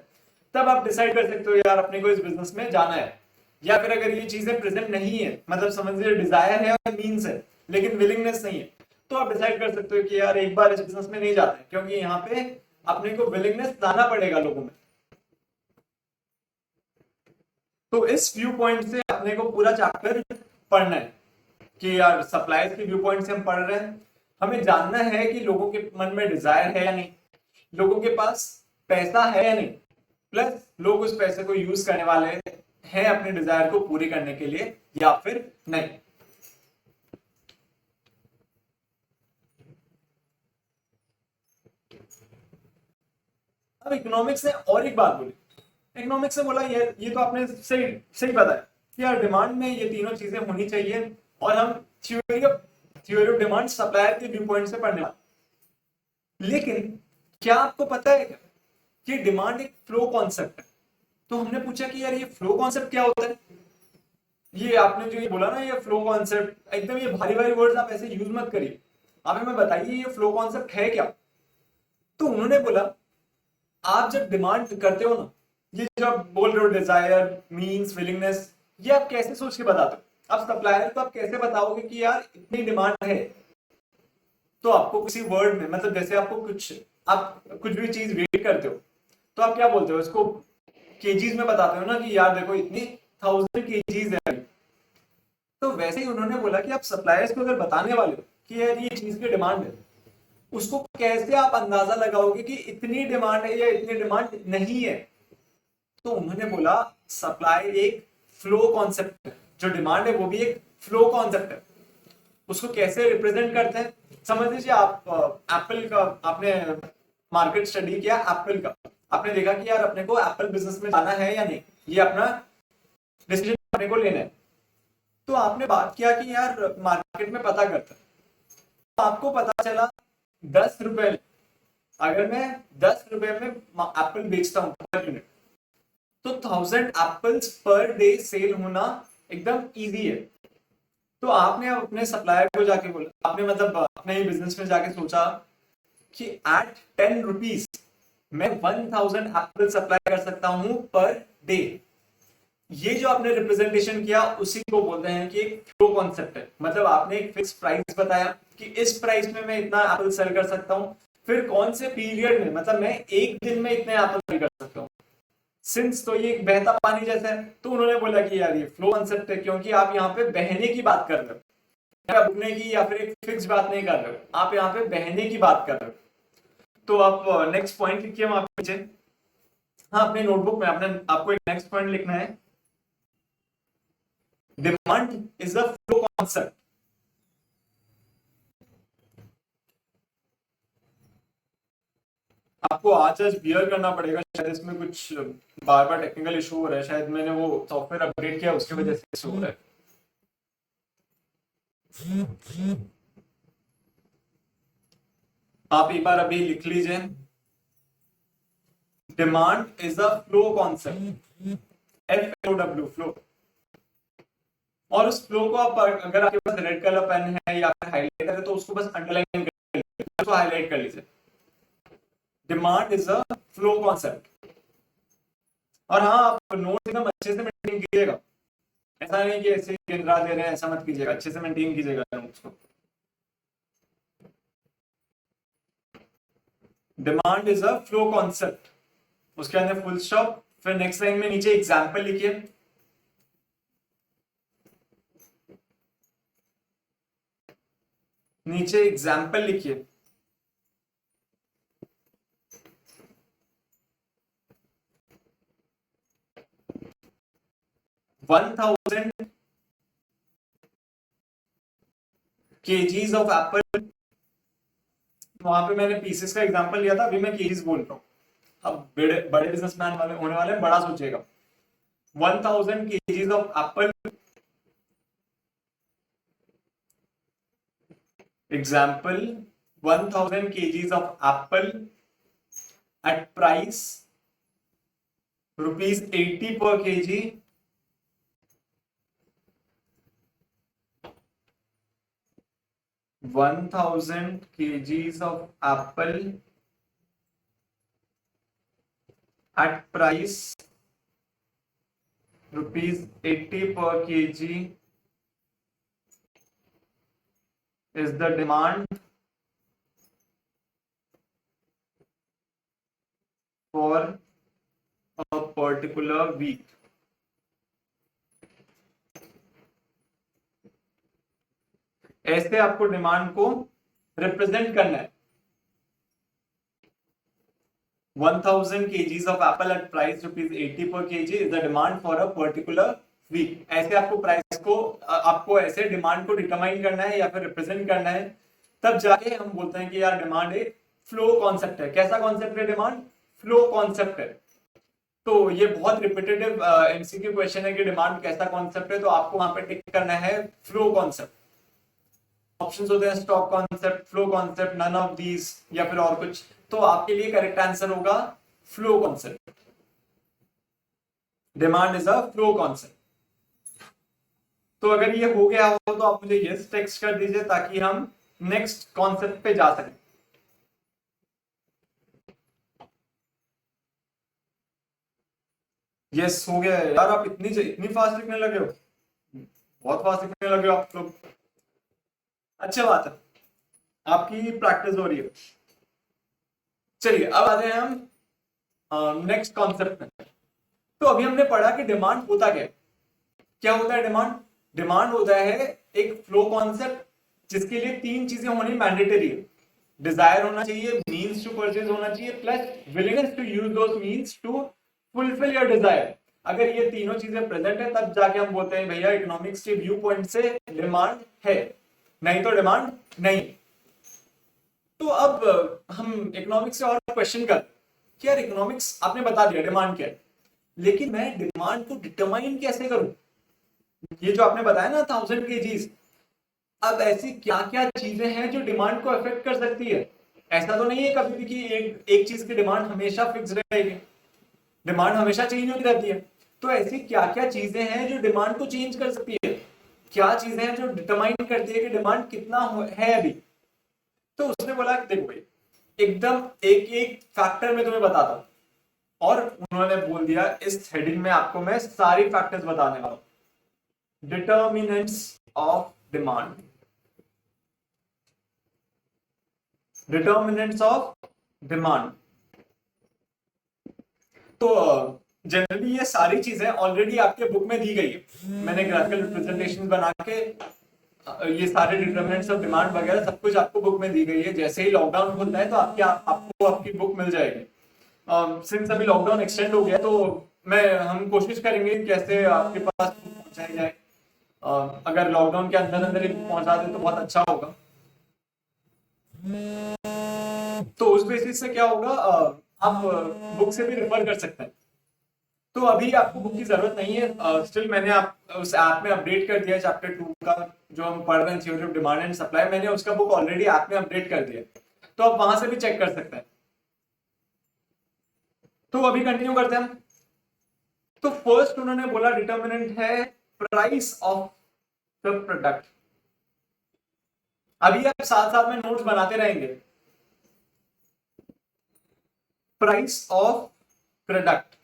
Speaker 1: तब आप डिसाइड कर सकते हो यार अपने को इस बिजनेस में जाना है। या फिर अगर ये चीजें प्रेजेंट नहीं है, मतलब समझ लीजिए डिजायर है और मीन्स है लेकिन विलिंगनेस नहीं है, तो आप डिसाइड कर सकते हो कि यार एक बार इस बिजनेस में नहीं जाते, क्योंकि यहाँ पे अपने को विलिंगनेस लाना पड़ेगा लोगों में। तो इस व्यू पॉइंट से अपने को पूरा चैप्टर पढ़ना है कि यार सप्लायर्स के व्यू पॉइंट से हम पढ़ रहे हैं, हमें जानना है कि लोगों के मन में डिजायर है या नहीं, लोगों के पास पैसा है या नहीं, प्लस लोग उस पैसे को यूज करने वाले हैं अपने डिजायर को पूरी करने के लिए या फिर नहीं। अब इकोनॉमिक्स ने और एक बात बोली, इकोनॉमिक्स ने बोला ये तो आपने सही सही पता है कि यार डिमांड में ये तीनों चीजें होनी चाहिए, और हम थ्योरी ऑफ डिमांड सप्लायर के व्यू पॉइंट से पढ़ने वाले। लेकिन क्या आपको पता है कि डिमांड एक फ्लो कॉन्सेप्ट है? तो हमने पूछा कि यार ये फ्लो कॉन्सेप्ट क्या होता है, ये आपने जो ये बोला ना ये फ्लो कॉन्सेप्ट, एकदम ये भारी भारी वर्ड्स आप ऐसे यूज मत करिए, आप हमें बताइए ये फ्लो कॉन्सेप्ट है क्या। तो उन्होंने बोला आप जब डिमांड करते हो ना, ये जो आप बोल रहे हो डिजायर मीन्स विलिंगनेस, ये आप कैसे सोच के बताते हो? अब सप्लायर को आप कैसे बताओगे कि यार इतनी डिमांड है, तो आपको किसी वर्ड में, मतलब जैसे आप कुछ भी चीज वेट करते हो तो आप क्या बोलते हो, इसको केजीज में बताते हो ना कि यार देखो इतनी 1000 केजीज है। तो वैसे ही उन्होंने बोला कि आप सप्लायर्स को अगर बताने वाले हो कि यार ये चीज की डिमांड है, उसको कैसे आप अंदाजा लगाओगे कि इतनी डिमांड है या इतनी डिमांड नहीं है। तो उन्होंने बोला सप्लाई एक फ्लो कॉन्सेप्ट है, जो डिमांड है वो भी एक फ्लो कॉन्सेप्ट है। उसको कैसे रिप्रेजेंट करते हैं, समझ लीजिए आप एप्पल का आपने मार्केट स्टडी किया, एप्पल का आपने देखा कि यार अपने को एप्पल बिजनेस में जाना है या नहीं, ये अपना डिसीजन अपने को लेना है। तो आपने बात किया कि यार मार्केट में पता करता है, तो आपको पता चला 10 रुपए, अगर मैं 10 रुपए में एप्पल बेचता हूं पर यूनिट, तो 1000 एप्पल्स पर डे सेल होना एकदम इजी है। तो आपने अपने सप्लायर को जाके बोला, आपने मतलब अपने ही बिजनेस में जाके सोचा कि एट 10 रुपीज मैं 1000 एप्पल सप्लाई कर सकता हूं पर डे। ये जो आपने रिप्रेजेंटेशन किया उसी को बोलते हैं कि एक फ्लो कॉन्सेप्ट है। मतलब आपने एक फिक्स प्राइस बताया कि इस प्राइस में मैं इतना एप्पल सेल कर सकता हूं, फिर कौन से पीरियड में, मतलब मैं एक दिन में इतने एप्पल सेल कर सकता हूं। सिंस तो ये एक बहता पानी जैसा है, तो उन्होंने बोला कि यार ये फ्लो कॉन्सेप्ट है, क्योंकि आप यहाँ पे बहने की बात कर रहे हो, रुकने की या फिर एक फिक्स बात नहीं कर रहे हो, आप यहाँ पे बहने की बात कर रहे हो। तो आप नेक्स्ट पॉइंट लिखिए वहां पीछे, हाँ अपने नोटबुक में आपको एक नेक्स्ट पॉइंट लिखना है, demand is a flow concept. आपको आज बियर करना पड़ेगा, शायद इसमें कुछ बार बार टेक्निकल इशू हो रहा है, शायद मैंने वो सॉफ्टवेयर अपग्रेड किया उसकी वजह से इशू हो रहा है। आप एक बार अभी लिख लीजिए, demand is a flow concept, FLOW flow. और उस फ्लो को आप अगर आपके पास रेड कलर पेन है या फिर हाईलाइटर है तो उसको बस अंडरलाइन कर लीजिए, उसको हाईलाइट कर लीजिए। Demand is a flow concept. और हाँ आप नोट एकदम अच्छे से मेंटेन कीजिएगा, ऐसा नहीं कि ऐसे गिनरा दे रहे हैं, ऐसा मत कीजिएगा, अच्छे से मेंटेन कीजिएगा नोट्स को। Demand is a flow concept, उसके अंदर फुल स्टॉप, फिर नेक्स्ट लाइन में नीचे एग्जांपल लिखिए। नीचे एग्जांपल लिखिए, वन 1000 kgs ऑफ एप्पल। वहां पे मैंने पीसेस का एग्जांपल लिया था, अभी मैं केजीज बोल रहा हूँ। अब बड़े बिजनेसमैन वाले होने वाले हैं, बड़ा सोचेगा। 1000 kgs of Apple example 1000 kgs of apple at price ₹80 per kg. 1000 kgs of apple at price ₹80 per kg is the demand for a particular week. ऐसे आपको डिमांड को रिप्रेजेंट करना है. 1000 kgs of apple at price ₹80 per kg is the demand for a particular week. ऐसे आपको price को आपको ऐसे डिमांड को डिटरमाइन करना है या फिर रिप्रेजेंट करना है, तब जाके हम बोलते हैं कि यार डिमांड एक फ्लो कॉन्सेप्ट है. कैसा कॉन्सेप्ट है? डिमांड फ्लो कॉन्सेप्ट है. तो ये बहुत रिपीटेटिव एमसीक्यू क्वेश्चन है कि डिमांड कैसा कॉन्सेप्ट है, तो आपको वहां पे टिक करना है फ्लो कॉन्सेप्ट. ऑप्शंस होते हैं stock concept, flow concept, none of these या फिर और कुछ. तो आपके लिए करेक्ट आंसर होगा flow concept. Demand is a flow concept. तो अगर ये हो गया हो तो आप मुझे यस टेक्स्ट कर दीजिए ताकि हम नेक्स्ट कॉन्सेप्ट पे जा सकें. यस हो गया यार. आप इतनी फास्ट लिखने लगे हो, बहुत फास्ट लिखने लगे हो आप लोग. अच्छा बात है, आपकी प्रैक्टिस हो रही है. चलिए अब आते हैं हम नेक्स्ट कॉन्सेप्ट में. तो अभी हमने पढ़ा कि डिमांड होता क्या होता है. डिमांड होता है एक फ्लो कॉन्सेप्ट जिसके लिए 3 चीजें होनी मैंडेटरी है. डिजायर होना चाहिए, मीन्स टू परचेज होना चाहिए, plus willingness to use those means to fulfil your desire. अगर ये तीनों चीजें प्रेजेंट है तब जाके हम बोलते हैं भैया इकोनॉमिक्स के व्यू पॉइंट से डिमांड है, नहीं तो डिमांड नहीं. तो अब हम इकोनॉमिक्स से और क्वेश्चन कर कि यार इकोनॉमिक्स आपने बता दिया डिमांड क्या है, लेकिन मैं डिमांड को डिटरमाइन कैसे करूं. ये जो आपने बताया ना 1000 kgs, अब ऐसी क्या क्या चीजें हैं जो डिमांड को अफेक्ट कर सकती है. ऐसा तो नहीं है कभी भी कि एक चीज की डिमांड हमेशा फिक्स रहेगी. डिमांड हमेशा चेंज होती रहती है. तो ऐसी क्या क्या चीजें हैं जो डिमांड को चेंज कर सकती है. क्या चीजें हैं जो डिटरमाइन करती है कि डिमांड कितना है अभी. तो उसने बोला देखो भाई एकदम एक एक फैक्टर में तुम्हें बताता हूं, और उन्होंने बोल दिया इस हेडिंग में आपको मैं सारी फैक्टर्स बताने वाला हूं. Determinants of demand. Determinants of demand. तो जनरली ये सारी चीजें ऑलरेडी आपके बुक में दी गई है. मैंने ग्राफिकल रिप्रेजेंटेशन बना के ये सारे डिटरमिनेंट्स ऑफ डिमांड वगैरह सब कुछ आपको बुक में दी गई है. जैसे ही लॉकडाउन खुलता है तो आपको आपकी बुक मिल जाएगी. सिंस अभी लॉकडाउन एक्सटेंड हो गया तो हम कोशिश करेंगे कैसे आपके पास बुक पहुंचाई जाए. अगर लॉकडाउन के अंदर अंदर ही पहुंचा दे तो बहुत अच्छा होगा. तो उस बेसिस से क्या होगा, आप बुक से भी रेफर कर सकते हैं. तो अभी आपको बुक की जरूरत नहीं है. स्टिल मैंने उस ऐप में अपडेट कर दिया चैप्टर 2 का जो हम पढ़ रहे हैं theory of demand and supply. मैंने उसका बुक ऑलरेडी ऐप में अपडेट कर दिया, तो आप वहां से भी चेक कर सकते हैं. तो अभी कंटिन्यू करते हैं हम. तो फर्स्ट उन्होंने बोला डिटर्मिनेंट है प्राइस ऑफ द प्रोडक्ट. अभी आप साथ साथ में नोट्स बनाते रहेंगे. Price of product.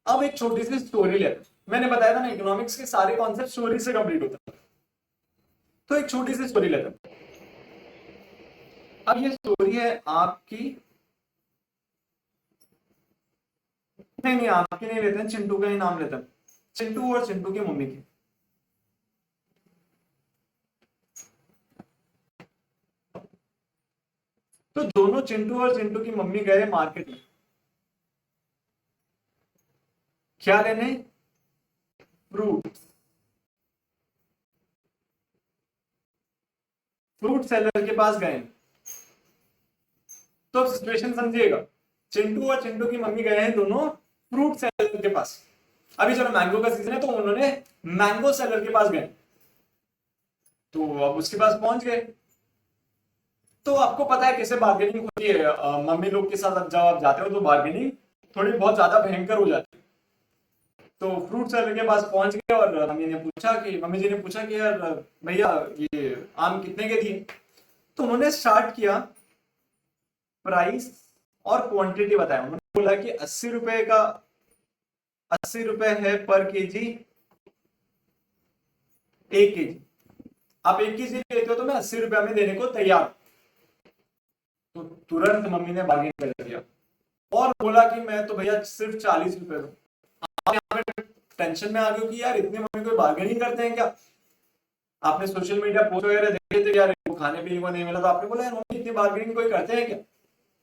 Speaker 1: अब एक छोटी सी स्टोरी लेते. मैंने बताया था ना इकोनॉमिक्स के सारे कॉन्सेप्ट स्टोरी से कंप्लीट होते हैं. तो एक छोटी सी स्टोरी लेते हैं. अब ये स्टोरी है आपकी, नहीं आपकी नहीं लेते हैं, चिंटू का ही नाम लेते हैं. चिंटू और चिंटू की मम्मी की. तो दोनों चिंटू और चिंटू की मम्मी गए मार्केट में. क्या लेने? फ्रूट. फ्रूट सेलर के पास गए. तो सिचुएशन समझिएगा. चिंटू और चिंटू की मम्मी गए हैं दोनों फ्रूट सेलर के पास. अभी चलो मैंगो का सीजन है तो उन्होंने मैंगो सेलर के पास गए, तो अब उसके पास पहुंच गए। तो आपको पता है कैसे बार्गेनिंग होती है, मम्मी लोग के साथ जब आप जाते हो तो बार्गेनिंग थोड़ी बहुत ज्यादा भयंकर हो जाती है। तो फ्रूट सेलर के पास पहुंच गए और मम्मी जी ने पूछा कि यार भैया ये आम कितने के दिए। तो उन्होंने स्टार्ट किया प्राइस और क्वांटिटी बताया। उन्होंने बोला कि 80 रुपए का 80 रुपए है पर केजी, 1 केजी। आप 1 केजी लेते हो तो मैं 80 रुपए में देने को तैयार। तो तुरंत मम्मी ने बार्गेन कर दिया और बोला कि मैं तो भैया सिर्फ 40 रुपए दूं। आप यहाँ पे टेंशन में आ गए कि यार इतने मम्मी कोई बार्गेनिंग करते हैं क्या। आपने सोशल मीडिया पोस्ट वगैरह देखे थे यार खाने पीने को नहीं मिला, तो आपने बोला यार मम्मी इतनी बार्गेनिंग कोई करते हैं क्या।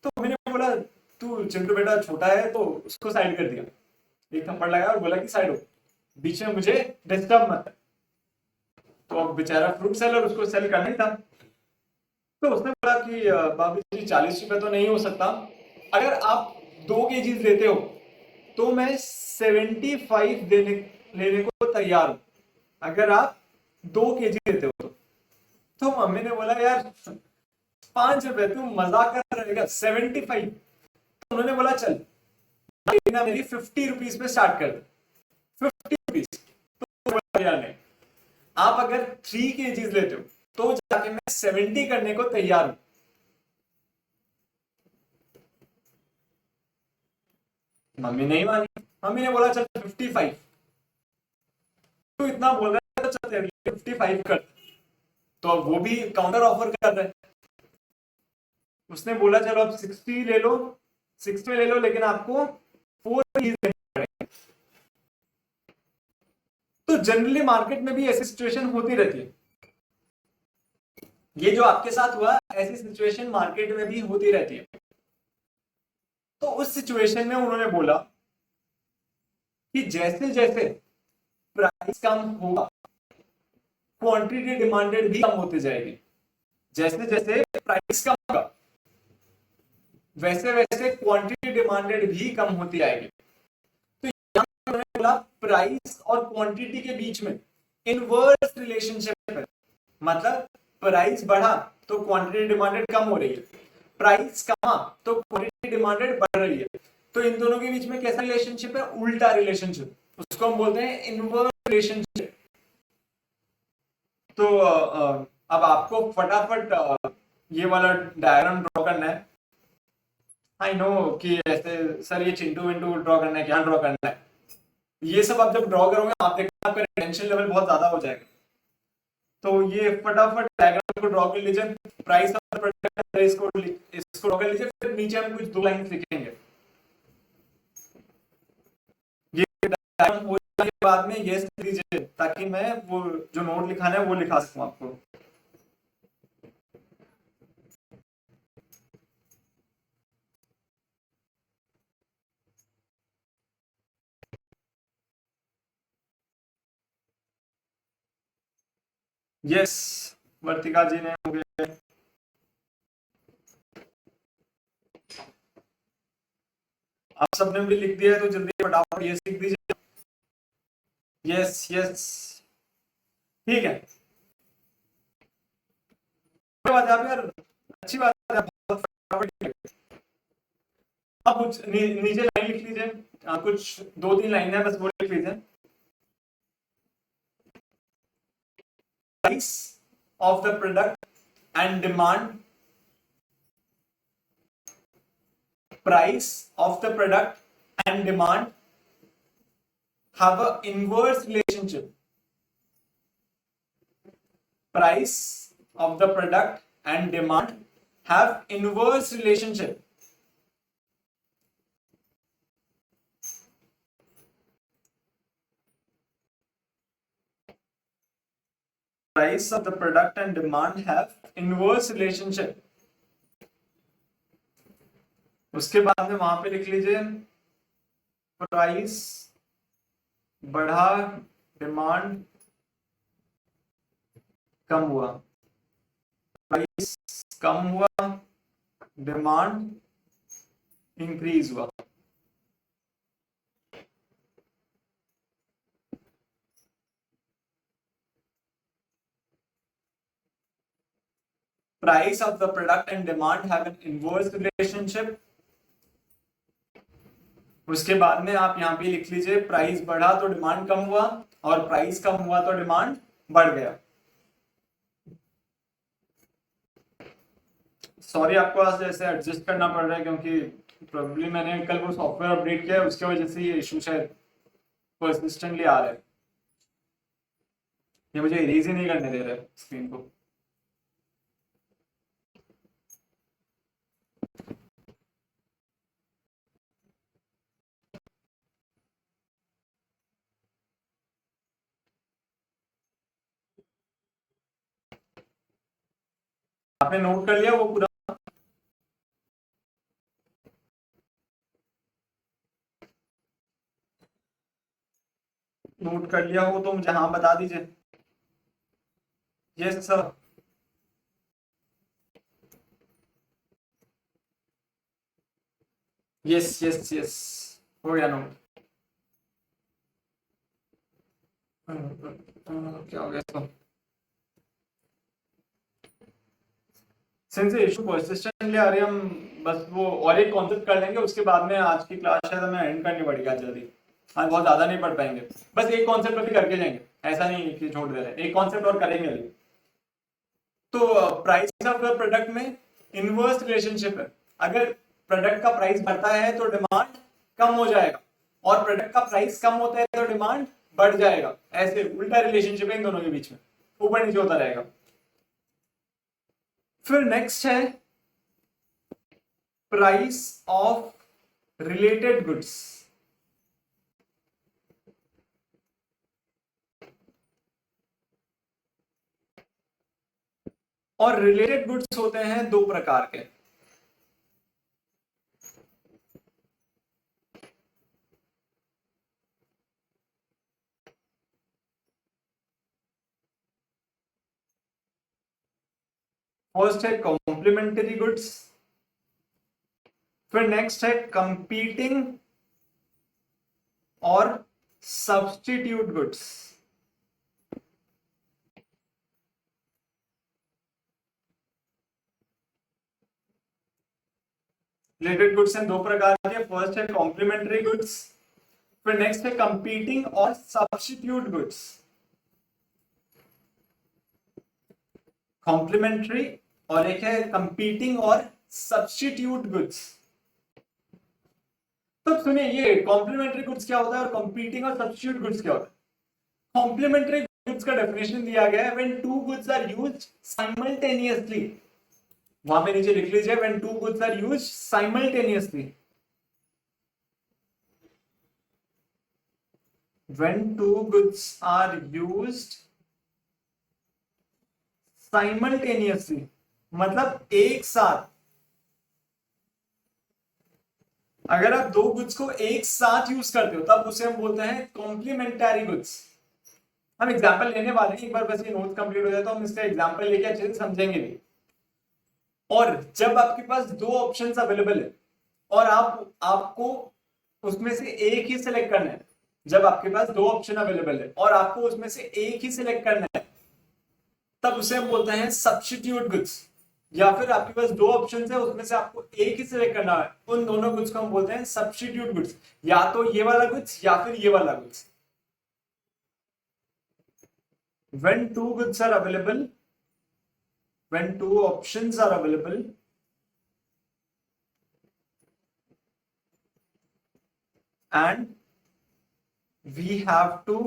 Speaker 1: तो मम्मी ने बोला तू चिंटू बेटा छोटा है, तो उसको साइड कर दिया, एक थप्पड़ लगाया और बोला कि साइड हो, बीच में मुझे डिस्टर्ब मत। तो अब बेचारा फ्रूट सेलर, उसको सेल करना ही था। तो उसने बोला कि बाबू जी 40 रुपए तो नहीं हो सकता, अगर आप 2 केजी लेते हो तो मैं 75 लेने को तैयार हूं, अगर आप 2 केजी लेते हो तो मम्मी ने बोला यार 5 रुपए तू मजाक कर रहेगा, 75। तो उन्होंने बोला चल मेरी 50 रुपीज पे स्टार्ट कर दे, 50 रुपीज। तो यार नहीं, आप अगर 3 केजीज लेते हो तो जाके मैं 70 करने को तैयार हूं। मम्मी नहीं मानी, मम्मी ने बोला चल 55, तू इतना बोल रहा है तो चल 55 कर। तो अब वो भी काउंटर ऑफर कर रहे हैं। उसने बोला चलो अब 60 ले लो, 60 ले लो, लेकिन आपको 4 केजी लेने पड़ेंगे। तो जनरली मार्केट में भी ऐसी सिचुएशन होती रहती है। ये जो आपके साथ हुआ, ऐसी सिचुएशन मार्केट में भी होती रहती है। तो उस सिचुएशन में उन्होंने बोला कि जैसे जैसे प्राइस कम होगा क्वांटिटी डिमांडेड भी कम होती जाएगी। जैसे जैसे प्राइस कम होगा वैसे वैसे क्वांटिटी डिमांडेड भी कम होती आएगी। तो यहां उन्होंने बोला प्राइस और क्वांटिटी के बीच में इनवर्स रिलेशनशिप है। मतलब प्राइस बढ़ा तो क्वांटिटी डिमांडेड कम हो रही है, प्राइस कमा तो क्वांटिटी डिमांडेड बढ़ रही है। तो इन दोनों के बीच में कैसा रिलेशनशिप है, उल्टा रिलेशनशिप, उसको हम बोलते हैं इनवर्स रिलेशनशिप। तो अब आपको फटाफट ये वाला डायग्राम ड्रॉ करना है। आई नो कि ऐसे सर ये चिंटू विंटू ड्रॉ करना है, क्या ड्रॉ करना है, ये सब आप जब ड्रॉ करोगे आप देखना आपका टेंशन लेवल बहुत ज्यादा हो जाएगा। तो ये फटाफट डायग्राम को ड्रॉ कर लीजिए, प्राइस और प्रोडक्ट इसको ड्रॉ कर लीजिए, फिर नीचे हम कुछ 2 लाइन लिखेंगे। ये डायग्राम हो जाने के बाद में ये लिख लीजिए ताकि मैं वो जो नोट लिखाना है वो लिखा सकूं आपको। यस, वर्तिका जी ने हो गए। आप सबने भी लिख दिया है तो जल्दी फटाफट ये लिख दीजिए। यस यस, ठीक है, बात है यार, अच्छी बात है, बहुत फटाफट। आप कुछ नीचे लाइन लिख लीजिए, कुछ 2-3 लाइन है बस वो लिख लीजिए। Price of the product and demand, price of the product and demand have a inverse relationship. Price of the product and demand have inverse relationship. Price of the product and demand have inverse relationship. उसके बाद में वहां पे लिख लीजिए price बढ़ा demand कम हुआ, price कम हुआ डिमांड इंक्रीज हुआ। Price of the product and demand have an inverse relationship. उसके बाद में आप यहाँ पे लिख लीजिए प्राइस बढ़ा तो डिमांड कम हुआ और प्राइस कम हुआ तो डिमांड बढ़ गया। सॉरी आपको आज ऐसे एडजस्ट करना पड़ रहा है क्योंकि प्रोबेबली मैंने कल वो सॉफ्टवेयर अपडेट किया है, उसके वजह से ये इशू शायद परसिस्टेंटली आ रहा है। ये मुझे इरेज ही नहीं करने दे रहा है स्क्रीन को। आपने नोट कर लिया वो पूरा? नोट कर लिया हो तो मुझे हाँ बता दीजिए। Yes sir. Yes yes yes, हो गया नोट। क्या हो गया इसको? सिंस इशू परसिस्टेंटली आ रही है, हम बस वो और एक कॉन्सेप्ट कर लेंगे, उसके बाद में आज की क्लास शायद हमें एंड करनी पड़ेगी आज जल्दी। आज बहुत ज्यादा नहीं पढ़ पाएंगे, बस एक कॉन्सेप्ट अभी करके जाएंगे, ऐसा नहीं कि छोड़ दे रहे, एक कॉन्सेप्ट और करेंगे अभी। तो प्राइस ऑफ द प्रोडक्ट में इनवर्स रिलेशनशिप है। अगर प्रोडक्ट का प्राइस बढ़ता है तो डिमांड कम हो जाएगा, और प्रोडक्ट का प्राइस कम होता है तो डिमांड बढ़ जाएगा। ऐसे उल्टा रिलेशनशिप है इन दोनों के बीच में, ऊपर नीचे होता रहेगा। फिर नेक्स्ट है प्राइस ऑफ रिलेटेड गुड्स। और रिलेटेड गुड्स होते हैं दो प्रकार के। फर्स्ट है कॉम्प्लीमेंट्री गुड्स, फिर नेक्स्ट है कंपीटिंग और सब्स्टिट्यूट गुड्स। रिलेटेड गुड्स हैं दो प्रकार के, फर्स्ट है कॉम्प्लीमेंट्री गुड्स, फिर नेक्स्ट है कंपीटिंग और सब्स्टिट्यूट गुड्स। कॉम्प्लीमेंट्री और एक है कंपीटिंग और सब्स्टिट्यूट गुड्स। तो सुनिए, ये कॉम्प्लीमेंट्री गुड्स क्या होता है और कंपीटिंग और सब्स्टिट्यूट गुड्स क्या होता है। कॉम्प्लीमेंट्री गुड्स का डेफिनेशन दिया गया है, when two goods are used simultaneously. वहां पे नीचे लिख लीजिए, when two goods are used simultaneously. when two goods are used simultaneously, मतलब एक साथ। अगर आप दो गुड्स को एक साथ यूज करते हो तब उसे हम बोलते हैं कॉम्प्लीमेंटरी गुड्स। हम एग्जांपल लेने वाले हैं, एक बार बस ये नोट कंप्लीट हो जाए तो हम इसका एग्जांपल लेके अच्छे से समझेंगे भी। और जब आपके पास दो ऑप्शंस अवेलेबल है और आपको उसमें से एक ही सिलेक्ट करना है, जब आपके पास दो ऑप्शन अवेलेबल है और आपको उसमें से एक ही सिलेक्ट करना है, तब उसे हम बोलते हैं सब्स्टिट्यूट गुड्स। या फिर आपके पास दो ऑप्शंस है, उसमें से आपको एक ही सिलेक्ट करना है, उन दोनों गुड्स को हम बोलते हैं सब्स्टिट्यूट गुड्स। या तो ये वाला गुड्स या फिर ये वाला goods. when two goods are available, when two options are available, and we have to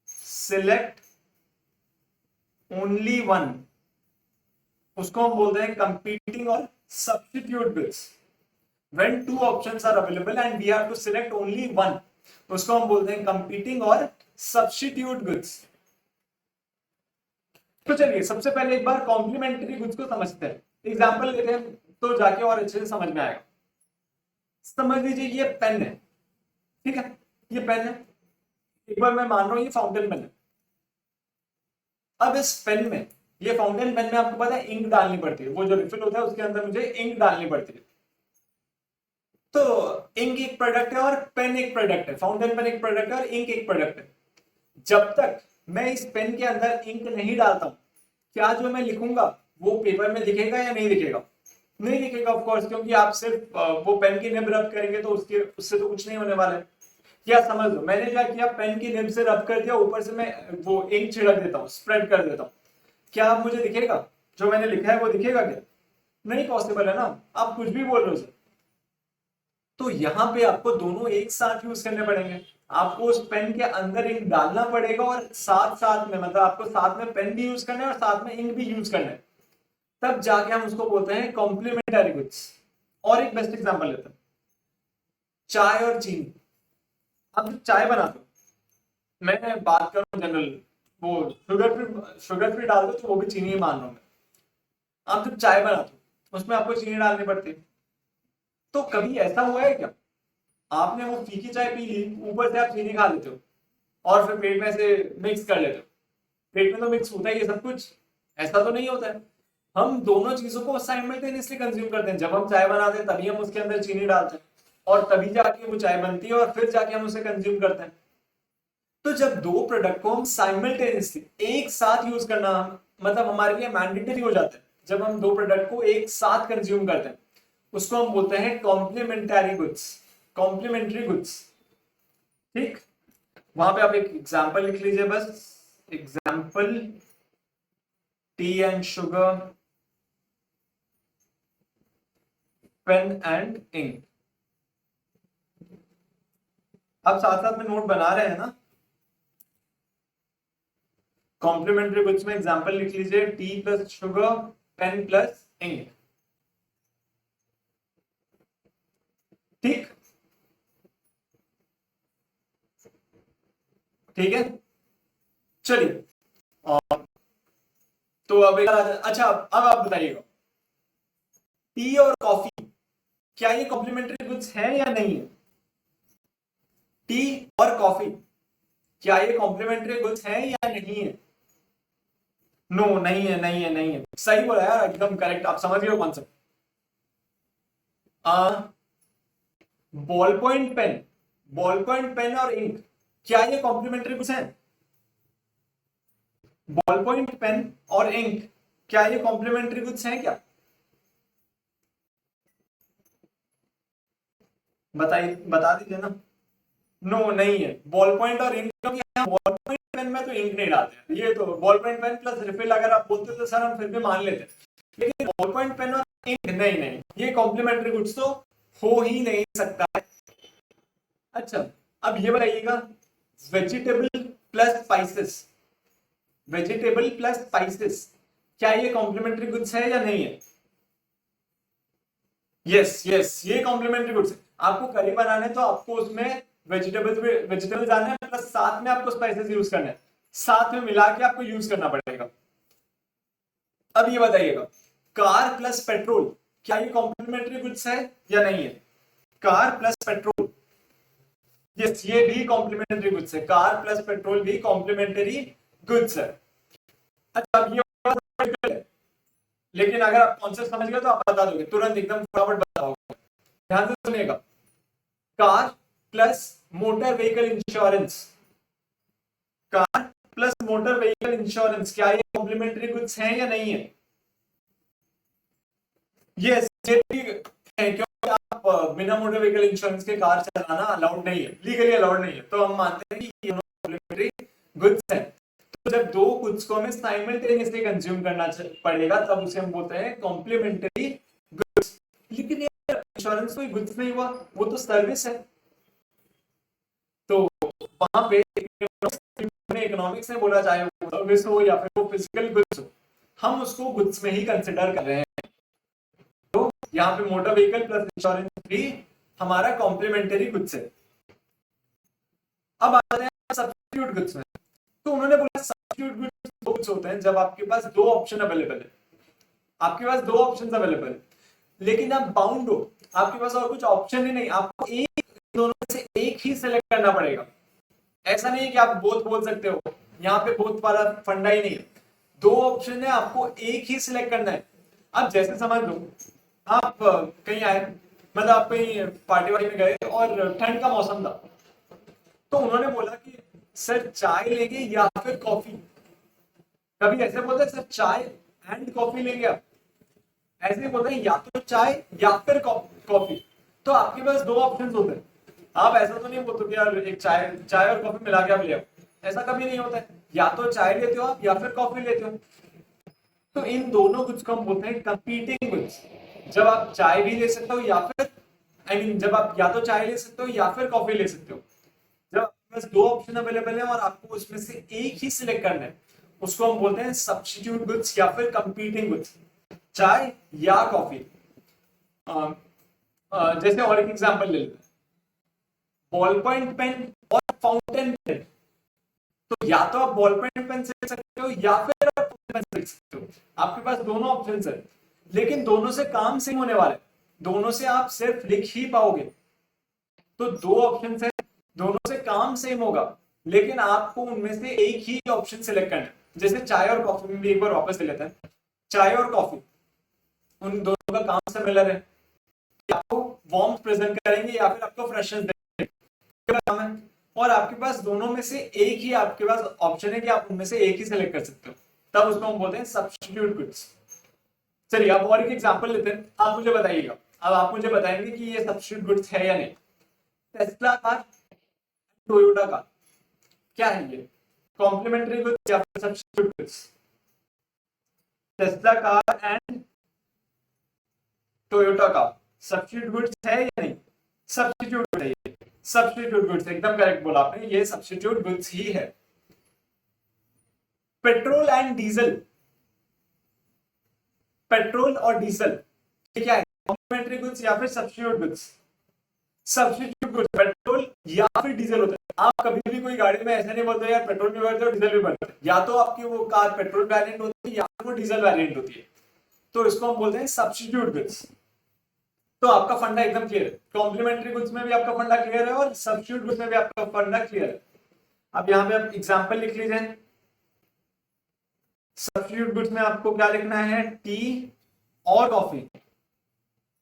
Speaker 1: select only one, उसको हम बोलते हैं competing और substitute goods। when two options are available and we have to select only one, उसको हम बोलते हैं competing और substitute goods। तो चलिए सबसे पहले एक बार कॉम्प्लीमेंट्री गुड्स को समझते हैं, एग्जांपल लेते हैं तो जाके और अच्छे से समझ में आएगा। समझ लीजिए ये पेन है, ठीक है, ये पेन है, एक बार मैं मान रहा हूं ये फाउंटेन पेन है। अब इस पेन में, ये फाउंटेन पेन में आपको पता है इंक डालनी पड़ती है, वो जो रिफिल होता है उसके अंदर मुझे इंक डालनी पड़ती है। तो इंक एक प्रोडक्ट है और पेन एक प्रोडक्ट है, फाउंटेन पेन एक प्रोडक्ट है और इंक एक प्रोडक्ट है। जब तक मैं इस पेन के अंदर इंक नहीं डालता हूं, क्या जो मैं लिखूंगा वो पेपर में दिखेगा या नहीं दिखेगा? नहीं दिखेगा ऑफ कोर्स, क्योंकि आप सिर्फ वो पेन की निब रब करेंगे तो उससे तो कुछ नहीं होने वाला है। क्या समझ लो, मैंने क्या किया, पेन की निब से रब कर दिया, ऊपर से मैं वो इंक छिड़क देता हूँ, स्प्रेड कर देता हूँ, क्या अब मुझे दिखेगा? जो मैंने लिखा है वो दिखेगा क्या? नहीं पॉसिबल है ना, आप कुछ भी बोल रहे हो सर। तो यहाँ पे आपको दोनों एक साथ यूज करने पड़ेंगे। आपको उस पेन के अंदर इंक डालना पड़ेगा और साथ साथ में, मतलब आपको साथ में पेन भी यूज करना है और साथ में इंक भी यूज करना है, तब जाके हम उसको बोलते हैं कॉम्प्लीमेंटरी गुड्स। और एक बेस्ट एग्जांपल लेते हैं, चाय और चीनी। आप जब चाय बनाते हो, मैं बात करूं जनरल, वो शुगर फ्री डाल दो तो वो भी चीनी ही मान रहा हूं मैं। आप जब चाय बनाते हो उसमें आपको चीनी डालनी पड़ती है। तो कभी ऐसा हुआ है क्या, आपने वो फीकी चाय पी ली, ऊपर से आप चीनी खा लेते हो और फिर पेट में से मिक्स कर लेते हो? पेट में तो मिक्स होता ही है सब कुछ, ऐसा तो नहीं होता है। हम दोनों चीजों को साइमल्टेनियसली कंज्यूम करते हैं। जब हम चाय बनाते हैं तभी हम उसके अंदर चीनी डालते हैं और तभी जाके वो चाय बनती है और फिर जाके हम उसे कंज्यूम करते हैं। तो जब दो प्रोडक्ट को हम साइमल्टेनियसली एक साथ यूज करना, मतलब हमारे लिए मैंडेटरी हो जाता है, जब हम दो प्रोडक्ट को एक साथ कंज्यूम करते हैं, उसको हम बोलते हैं कॉम्प्लीमेंटरी गुड्स, कॉम्प्लीमेंट्री गुड्स। ठीक, वहां पे आप एक एग्जांपल लिख लीजिए बस, example tea and sugar, pen and ink. आप साथ साथ में नोट बना रहे हैं ना? कॉम्प्लीमेंट्री गुड्स में एग्जांपल लिख लीजिए, tea plus sugar, pen plus ink. ठीक, ठीक है, चलिए। और तो अब अच्छा, अब आप बताइएगा, टी और कॉफी क्या ये कॉम्प्लीमेंट्री गुड्स है या नहीं है? टी और कॉफी क्या ये कॉम्प्लीमेंट्री गुड्स है या नहीं है? नो, नहीं है, नहीं है, नहीं है। सही बोला यार, एकदम करेक्ट, आप समझ गए concept. Ball point pen, ball point pen और इंक क्या ये कॉम्प्लीमेंट्री गुड्स हैं? बॉल पॉइंट पेन और इंक क्या ये कॉम्प्लीमेंट्री गुड्स हैं क्या? बताइए, बता दीजिए ना। नो, नहीं है। बॉल पॉइंट और इंक, बॉल पॉइंट पेन में तो इंक नहीं डालते हैं, ये तो ball point pen plus refill अगर आप बोलते तो सर हम फिर भी मान लेते, लेकिन बॉल पॉइंट पेन और इंक नहीं, नहीं, ये कॉम्प्लीमेंट्री गुड्स तो हो ही नहीं सकता है। अच्छा, अब ये बताइएगा, vegetable plus spices, vegetable plus spices क्या ये कॉम्प्लीमेंट्री गुड्स है या नहीं है? यस, यस, ये कॉम्प्लीमेंट्री गुड्स है। आपको करी बनाना है तो आपको उसमें वेजिटेबल्स डालना है, प्लस साथ में आपको स्पाइसेस यूज करना है, साथ में मिला के आपको यूज करना पड़ेगा। अब ये बताइएगा, कार प्लस पेट्रोल क्या ये कॉम्प्लीमेंट्री गुड्स है या नहीं है? कार प्लस पेट्रोल, यस, ये भी कॉम्प्लीमेंट्री गुड्स है। कार प्लस पेट्रोल भी कॉम्प्लीमेंट्री गुड्स है। अच्छा, अब ये, लेकिन अगर आप कॉन्सेप्ट समझ गए तो आप बता दोगे तुरंत, एकदम फटाफट बताओगे। ध्यान से सुनिएगा, car plus motor vehicle insurance, car plus motor vehicle insurance क्या ये कॉम्प्लीमेंट्री गुड्स हैं या नहीं है? यस, ये भी है, क्योंकि आप बिना मोटर व्हीकल इंश्योरेंस के कार चलाना अलाउड नहीं है, लीगली अलाउड नहीं है, तो हम मानते हैं कि ये कॉम्प्लीमेंट्री गुड्स हैं। तो जब दो गुड्स को हमें साइमल्टेनियसली कंज्यूम करना पड़ेगा तब उसे हम बोलते हैं कॉम्प्लीमेंट्री गुड्स। लेकिन ये इंश्योरेंस कोई गुड्स नहीं हुआ, वो तो सर्विस है। तो वहां पे इकोनॉमिक्स में बोला, चाहे वो सर्विस हो या फिर वो फिजिकल गुड्स हो, हम उसको गुड्स में ही कंसिडर कर रहे हैं। तो यहाँ पे मोटर व्हीकल प्लस इंश्योरेंस भी हमारा कॉम्प्लीमेंट्री गुड्स है। अब आते हैं सब्स्टिट्यूट गुड्स में। तो उन्होंने बोला सब्स्टिट्यूट गुड्स होते हैं जब आपके पास दो ऑप्शन अवेलेबल है, आपके पास दो ऑप्शंस अवेलेबल है, लेकिन आप बाउंड हो, आपके पास और कुछ ऑप्शन ही नहीं, आपको एक दोनों में से एक ही सिलेक्ट करना पड़ेगा। ऐसा नहीं है कि आप बोथ बोल सकते हो, यहाँ पे बोथ वाला फंडा ही नहीं है। दो ऑप्शन है, आपको एक ही सिलेक्ट करना है। अब जैसे समझ लो, आप कहीं आए, मतलब आप कहीं पार्टी वार्टी में गए और ठंड का मौसम था, तो उन्होंने बोला कि सर चाय लेंगे या फिर कॉफी। कभी ऐसे बोलते सर चाय, एंड कॉफी लेंगे आप, ऐसे बोलते हैं या तो चाय या फिर कॉफी। तो आपके पास दो ऑप्शन होते हैं। आप ऐसा तो नहीं बोलते कि यार एक चाय चाय और कॉफी मिला के आप ले आओ, ऐसा कभी नहीं होता है। या तो चाय लेते हो आप या फिर कॉफी लेते हो। तो इन दोनों गुड्स को हम बोलते हैं कंपीटिंग गुड्स। जब आप चाय भी ले सकते हो या फिर जब आप या तो चाय ले सकते हो या फिर कॉफी ले सकते हो। जब आपके पास दो ऑप्शन अवेलेबल है और आपको उसमें से एक ही सिलेक्ट करना है, उसको हम बोलते हैं सब्स्टिट्यूट गुड्स या फिर कंपीटिंग गुड्स, चाय या कॉफी। जैसे और एक एग्जांपल ले लेते हैं, बॉल पॉइंट पेन और फाउंटेन पेन। तो या तो आप बॉल पॉइंट पेन से सकते हो या फिर आप फाउंटेन पेन से सकते हो। आपके पास दोनों ऑप्शंस है, लेकिन दोनों से काम सेम होने वाला है, दोनों से आप सिर्फ लिख ही पाओगे। तो दो ऑप्शंस है, दोनों से काम सेम होगा, लेकिन आपको उनमें से एक ही ऑप्शन सिलेक्ट करना है। जैसे चाय और कॉफी में भी एक बार वापस ले लेते हैं। चाय और कॉफी, उन दोनों का काम सिमिलर है, आपको वार्म प्रेजेंट करेंगे या फिर आपको फ्रेशनेस देंगे, और आपके पास दोनों में से एक ही आपके पास ऑप्शन है कि आप उनमें से एक ही सिलेक्ट कर सकते हो, तब उसको हम बोलते हैं सब्स्टिट्यूट गुड्स। चलिए अब और एक एग्जांपल लेते हैं, आप मुझे बताइएगा, अब आप मुझे बताएंगे कि ये सब्स्टिट्यूट गुड्स है या नहीं। टेस्ला कार, टोयोटा कार, क्या है ये, कॉम्प्लीमेंट्री गुड्स या फिर substitute goods? Tesla car and Toyota car substitute goods है या नहीं? सब्स्टिट्यूट है, ये सब्स्टिट्यूट गुड्स, एकदम करेक्ट बोला आपने, ये सब्स्टिट्यूट गुड्स ही है। पेट्रोल एंड डीजल, पेट्रोल और डीजल ये क्या है, कॉम्प्लीमेंट्री गुड्स या फिर substitute goods? Substitute goods, petrol या फिर डीजल होता है। आप कभी भी कोई गाड़ी में ऐसे नहीं बोलते यार पेट्रोल भी भरते हो डीजल भी भरते हो, या तो आपकी वो कार पेट्रोल वेरिएंट होती है या फिर वो डीजल वेरिएंट होती है, तो इसको हम बोलते हैं सब्स्टिट्यूट गुड्स। तो आपका फंडा एकदम क्लियर है, कॉम्प्लीमेंट्री गुड्स में भी आपका फंडा क्लियर है और सब्स्टिट्यूट गुड्स में भी आपका फंडा क्लियर है। अब यहाँ पे आप एग्जांपल लिख लीजिए। सब्स्टिट्यूट गुड्स में आपको क्या लिखना है, टी और कॉफी,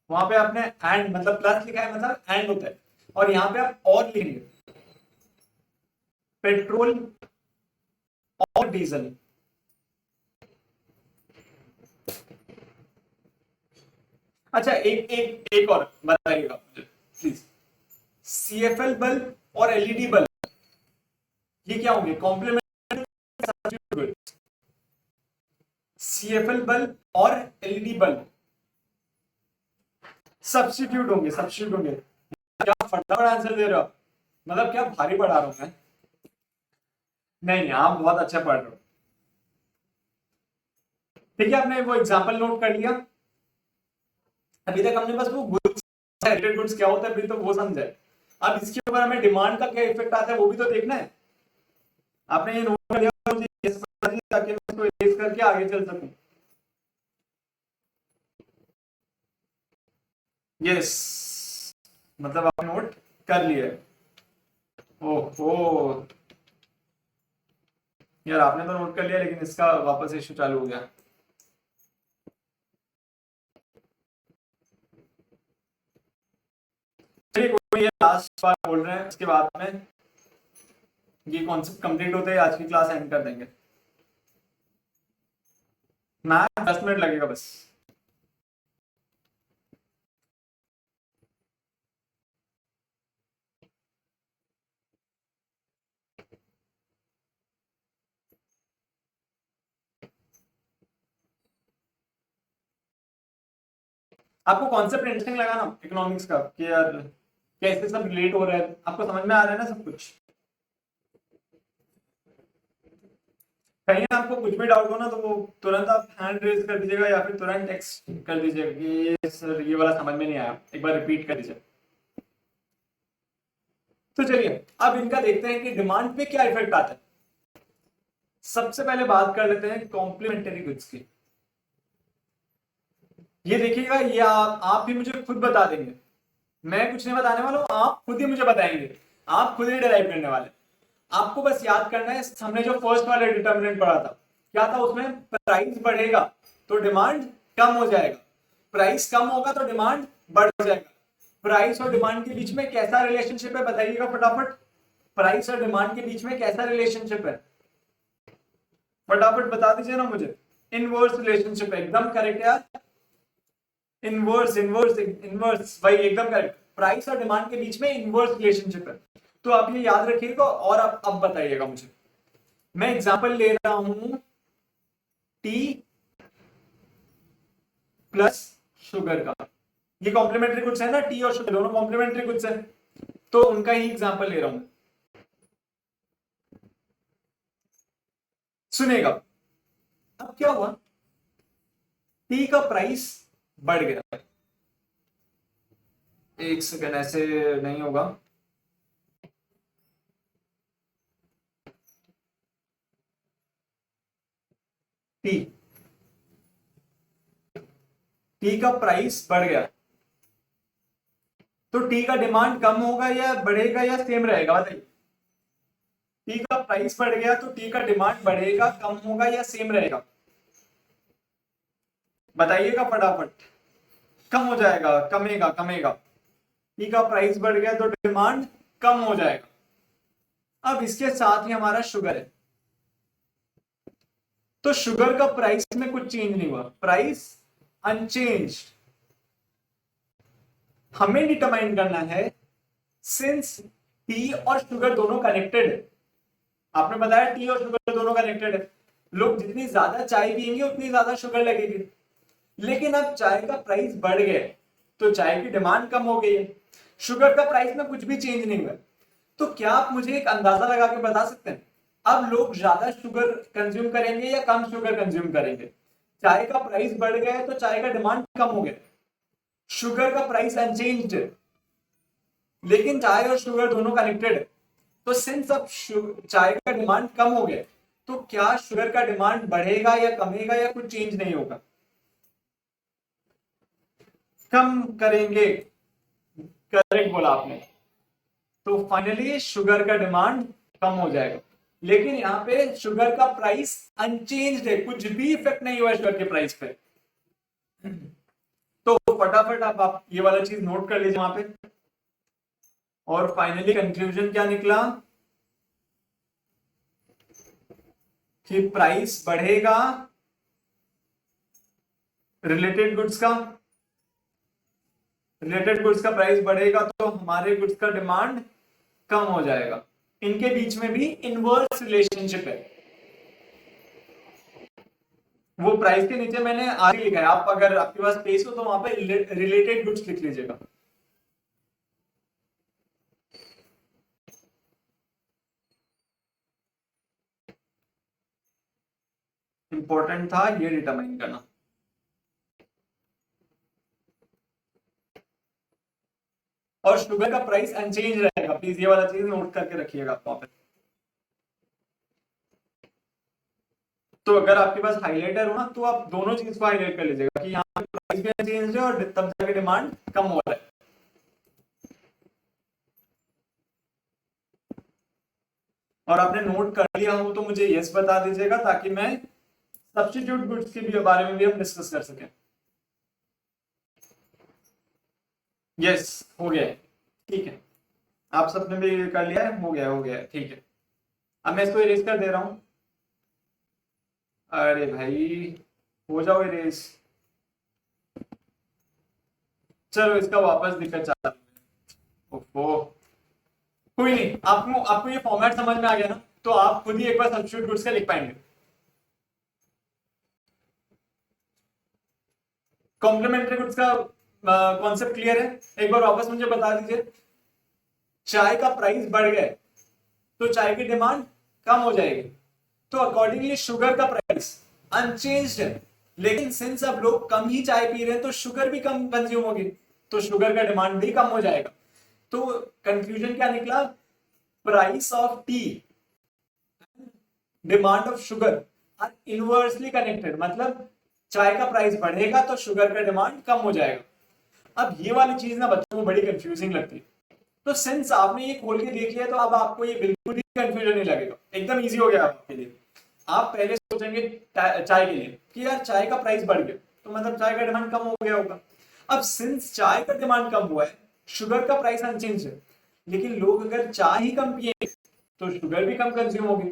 Speaker 1: वहां पे आपने एंड मतलब प्लस लिखा है, मतलब एंड होता है, और यहाँ पे आप और लिखेंगे पेट्रोल और डीजल। अच्छा एक और बताइएगा मुझे प्लीज, सीएफएल बल्ब और एलईडी बल्ब ये क्या होंगे, complementary substitute goods? CFL bulb और एलईडी बल्ब सब्स्टिट्यूट होंगे, सब्स्टिट्यूट होंगे। क्या फटाफट आंसर दे रहे हो, मतलब क्या भारी पढ़ा रहा हूं मैं? नहीं आप बहुत अच्छा पढ़ रहे हो। ठीक है, आपने वो एग्जांपल नोट कर लिया। अभी तक हमने बस वो गुड्स गुड्स क्या होता है अभी तो वो समझा है। अब इसके ऊपर हमें डिमांड का क्या इफेक्ट आता है वो भी तो देखना है। आपने ये नोट कर लिया ताकि मैं इसको इरेज करके आगे चल सकूं। यस, मतलब आप नोट कर लिए। ओहो यार, आपने तो नोट कर लिया लेकिन इसका वापस इश्यू चालू हो गया। चलिए कोई लास्ट बार बोल रहे हैं, उसके बाद में ये कॉन्सेप्ट कंप्लीट होते ही आज की क्लास एंड कर देंगे। मैथ 10 मिनट लगेगा बस। आपको कॉन्सेप्ट इंटरेस्टिंग लगा ना इकोनॉमिक्स का, कि यार कैसे सब रिलेट हो रहा है, आपको समझ में आ रहा है ना सब कुछ? कहीं आपको कुछ भी डाउट हो ना तो वो तुरंत आप हैंड रेज कर दीजिएगा या फिर तुरंत टेक्स्ट कर दीजिएगा कि ये सर ये वाला समझ में नहीं आया, एक बार रिपीट कर दीजिए। तो चलिए अब इनका देखते हैं कि डिमांड पे क्या इफेक्ट आता है। सबसे पहले बात कर लेते हैं कॉम्प्लीमेंट्री गुड्स की। ये देखिएगा, ये आप ही मुझे खुद बता देंगे, मैं कुछ नहीं बताने वाला हूं, आप खुद ही मुझे बताएंगे, आप खुद ही डिराइव करने वाले। आपको बस याद करना है, हमने जो फर्स्ट वाला डिटर्मिनेंट पढ़ा था क्या था, उसमें प्राइस बढ़ेगा तो डिमांड कम हो जाएगा, प्राइस कम होगा तो डिमांड बढ़ जाएगा। प्राइस और डिमांड के बीच में कैसा रिलेशनशिप है बताइएगा फटाफट, प्राइस और डिमांड के बीच में कैसा रिलेशनशिप है, फटाफट बता दीजिए ना मुझे। इनवर्स रिलेशनशिप है, एकदम करेक्ट यार। इनवर्स इनवर्स इनवर्स भाई एकदम करेक्ट। प्राइस और डिमांड के बीच में इनवर्स रिलेशनशिप है। तो आप ये याद रखिएगा और आप अब बताइएगा मुझे। मैं एग्जांपल ले रहा हूं टी प्लस शुगर का। ये कॉम्प्लीमेंट्री गुड्स है ना, टी और शुगर दोनों कॉम्प्लीमेंट्री गुड्स है, तो उनका ही एग्जांपल ले रहा हूं। सुनेगा, अब क्या हुआ, टी का प्राइस बढ़ गया। एक सेकंड, ऐसे नहीं होगा। टी टी का प्राइस बढ़ गया, तो टी का डिमांड कम होगा या बढ़ेगा या सेम रहेगा, बताइए। टी का प्राइस बढ़ गया तो टी का डिमांड बढ़ेगा, कम होगा या सेम रहेगा, बताइएगा फटाफट। कम हो जाएगा, कमेगा कमेगा। टी का प्राइस बढ़ गया तो डिमांड कम हो जाएगा। अब इसके साथ ही हमारा शुगर है, तो शुगर का प्राइस में कुछ चेंज नहीं हुआ, प्राइस अनचेंज्ड। हमें डिटरमाइन करना है, सिंस टी और शुगर दोनों कनेक्टेड है, आपने बताया टी और शुगर दोनों कनेक्टेड है, लोग जितनी ज्यादा चाय पियेंगे उतनी ज्यादा शुगर लगेगी। लेकिन अब चाय का प्राइस बढ़ गया तो चाय की डिमांड कम हो गई है, शुगर का प्राइस में कुछ भी चेंज नहीं हुआ। तो क्या आप मुझे एक अंदाजा लगा के बता सकते हैं, अब लोग ज्यादा शुगर कंज्यूम करेंगे या कम शुगर कंज्यूम करेंगे? चाय का प्राइस बढ़ गया है तो चाय का डिमांड कम हो गया, शुगर का प्राइस अनचेंज्ड है, लेकिन चाय और शुगर दोनों कनेक्टेड है। तो सिंस अब चाय का डिमांड कम हो गया, तो क्या शुगर का डिमांड बढ़ेगा या कमेगा या कुछ चेंज नहीं होगा? कम करेंगे, करेक्ट बोला आपने। तो फाइनली शुगर का डिमांड कम हो जाएगा, लेकिन यहां पे शुगर का प्राइस अनचेंज्ड है, कुछ भी इफेक्ट नहीं हुआ शुगर के प्राइस पे। तो फटाफट आप ये वाला चीज नोट कर लीजिए वहां पे। और फाइनली कंक्लूजन क्या निकला कि प्राइस बढ़ेगा रिलेटेड गुड्स का, रिलेटेड गुड्स का प्राइस बढ़ेगा तो हमारे गुड्स का डिमांड कम हो जाएगा। इनके बीच में भी इनवर्स रिलेशनशिप है, वो प्राइस के नीचे मैंने आगे लिखा है, आप अगर आपके पास स्पेस हो तो वहां पे रिलेटेड गुड्स लिख लीजिएगा। इंपॉर्टेंट था ये डिटरमाइन करना। और शुगर का प्राइस अनचेंज रहेगा, प्लीज ये वाला चीज नोट करके रखिएगा आप वहां पे। तो अगर आपके पास हाइलाइटर हो ना तो आप दोनों चीज को हाईलाइट कर लीजिएगा कि यहाँ पे प्राइस भी अनचेंज है और तब जाके डिमांड कम हो रहा है। और आपने नोट कर लिया हो तो मुझे यस बता दीजिएगा, ताकि मैं सब्स्टिट्यूट गुड्स के भी बारे में भी हम डिस्कस कर सकें। यस हो गया है, ठीक है। आप सबने भी कर लिया है, हो गया हो गया, ठीक है। अब मैं इसको इरेज कर दे रहा हूं। अरे भाई हो जाओ इरेज। चलो इसका वापस दिक्कत चालू। ओहो, कोई नहीं, आपको ये फॉर्मेट समझ में आ गया ना, तो आप खुद ही एक बार सब्स्टिट्यूट गुड्स का लिख पाएंगे। कॉम्प्लीमेंट्री गुड्स का कॉन्सेप्ट क्लियर है? एक बार वापस मुझे बता दीजिए। चाय का प्राइस बढ़ गया तो चाय की डिमांड कम हो जाएगी, तो अकॉर्डिंगली शुगर का प्राइस अनचेंज्ड है, लेकिन सिंस अब लोग कम ही चाय पी रहे हैं तो शुगर भी कम कंज्यूम होगी, तो शुगर का डिमांड भी कम हो जाएगा। तो कंक्लूजन क्या निकला, price of tea, demand of sugar are inversely connected, मतलब चाय का प्राइस बढ़ेगा तो शुगर का डिमांड कम हो जाएगा। अब ये वाली चीज ना बच्चों को बड़ी कंफ्यूजिंग लगती है, तो सिंस आपने ये खोल के देख लिया तो अब आपको ये बिल्कुल भी कंफ्यूजन नहीं लगेगा, एकदम इजी हो गया आपके लिए। आप पहले सोचेंगे चाय के लिए कि यार चाय का प्राइस बढ़ गया तो मतलब चाय का डिमांड कम हो गया होगा। अब सिंस चाय का डिमांड कम हुआ है, शुगर का प्राइस अनचेंज है, लेकिन लोग अगर चाय ही कम पिए तो शुगर भी कम कंज्यूम होगी,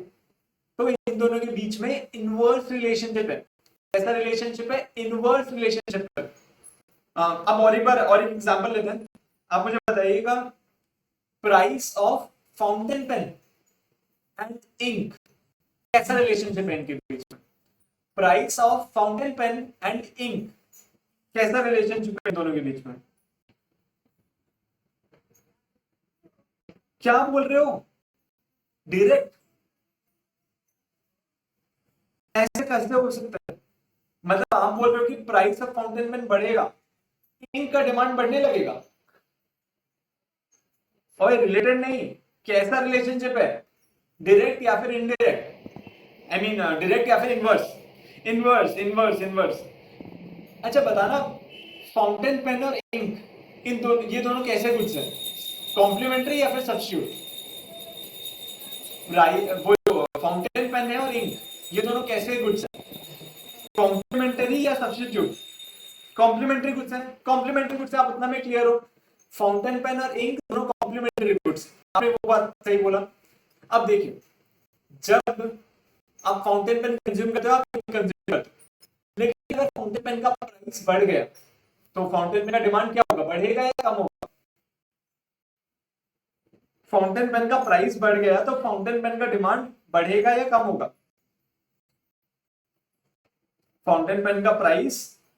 Speaker 1: तो इन दोनों के बीच में इनवर्स रिलेशनशिप है। कैसा रिलेशनशिप है, इनवर्स रिलेशनशिप है। अब और एक बार और एक एग्जांपल लेते हैं। आप मुझे बताइएगा, price of fountain pen and ink, कैसा रिलेशनशिप है इनके बीच में? Price of fountain pen and ink, कैसा रिलेशनशिप है दोनों के बीच में? क्या बोल रहे हो? डायरेक्ट? ऐसे कैसे हो सकता है? मतलब आप बोल रहे हो कि प्राइस ऑफ फाउंटेन पेन बढ़ेगा, इंक का डिमांड बढ़ने लगेगा, और रिलेटेड नहीं। कैसा रिलेशनशिप है? डायरेक्ट या फिर इनडायरेक्ट? आई मीन डायरेक्ट या फिर इनवर्स? Inverse, inverse, inverse. अच्छा बताना, फाउंटेन पेन और इंक, इन दोनों, ये दोनों कैसे गुड्स है? कॉम्प्लीमेंट्री या फिर सब्स्टिट्यूट? वो जो फाउंटेन पेन है और इंक, ये दोनों कैसे गुड्स है? कॉम्प्लीमेंट्री या सब्स्टिट्यूट? कॉम्प्लीमेंट्री गुड्स है। कॉम्प्लीमेंट्री गुड्स है, आप उतना में क्लियर हो। फाउंटेन पेन और इंक दोनों कॉम्प्लीमेंट्री गुड्स, आपने वो बात सही बोला। अब देखिए, जब आप फाउंटेन पेन कंज्यूम करते हो, आप कंज्यूम करते हो, लेकिन अगर फाउंटेन पेन का प्राइस बढ़ गया तो फाउंटेन पेन का डिमांड क्या होगा, बढ़ेगा या कम होगा? फाउंटेन पेन का प्राइस बढ़ गया तो फाउंटेन पेन का डिमांड बढ़ेगा या कम होगा? फाउंटेन पेन का प्राइस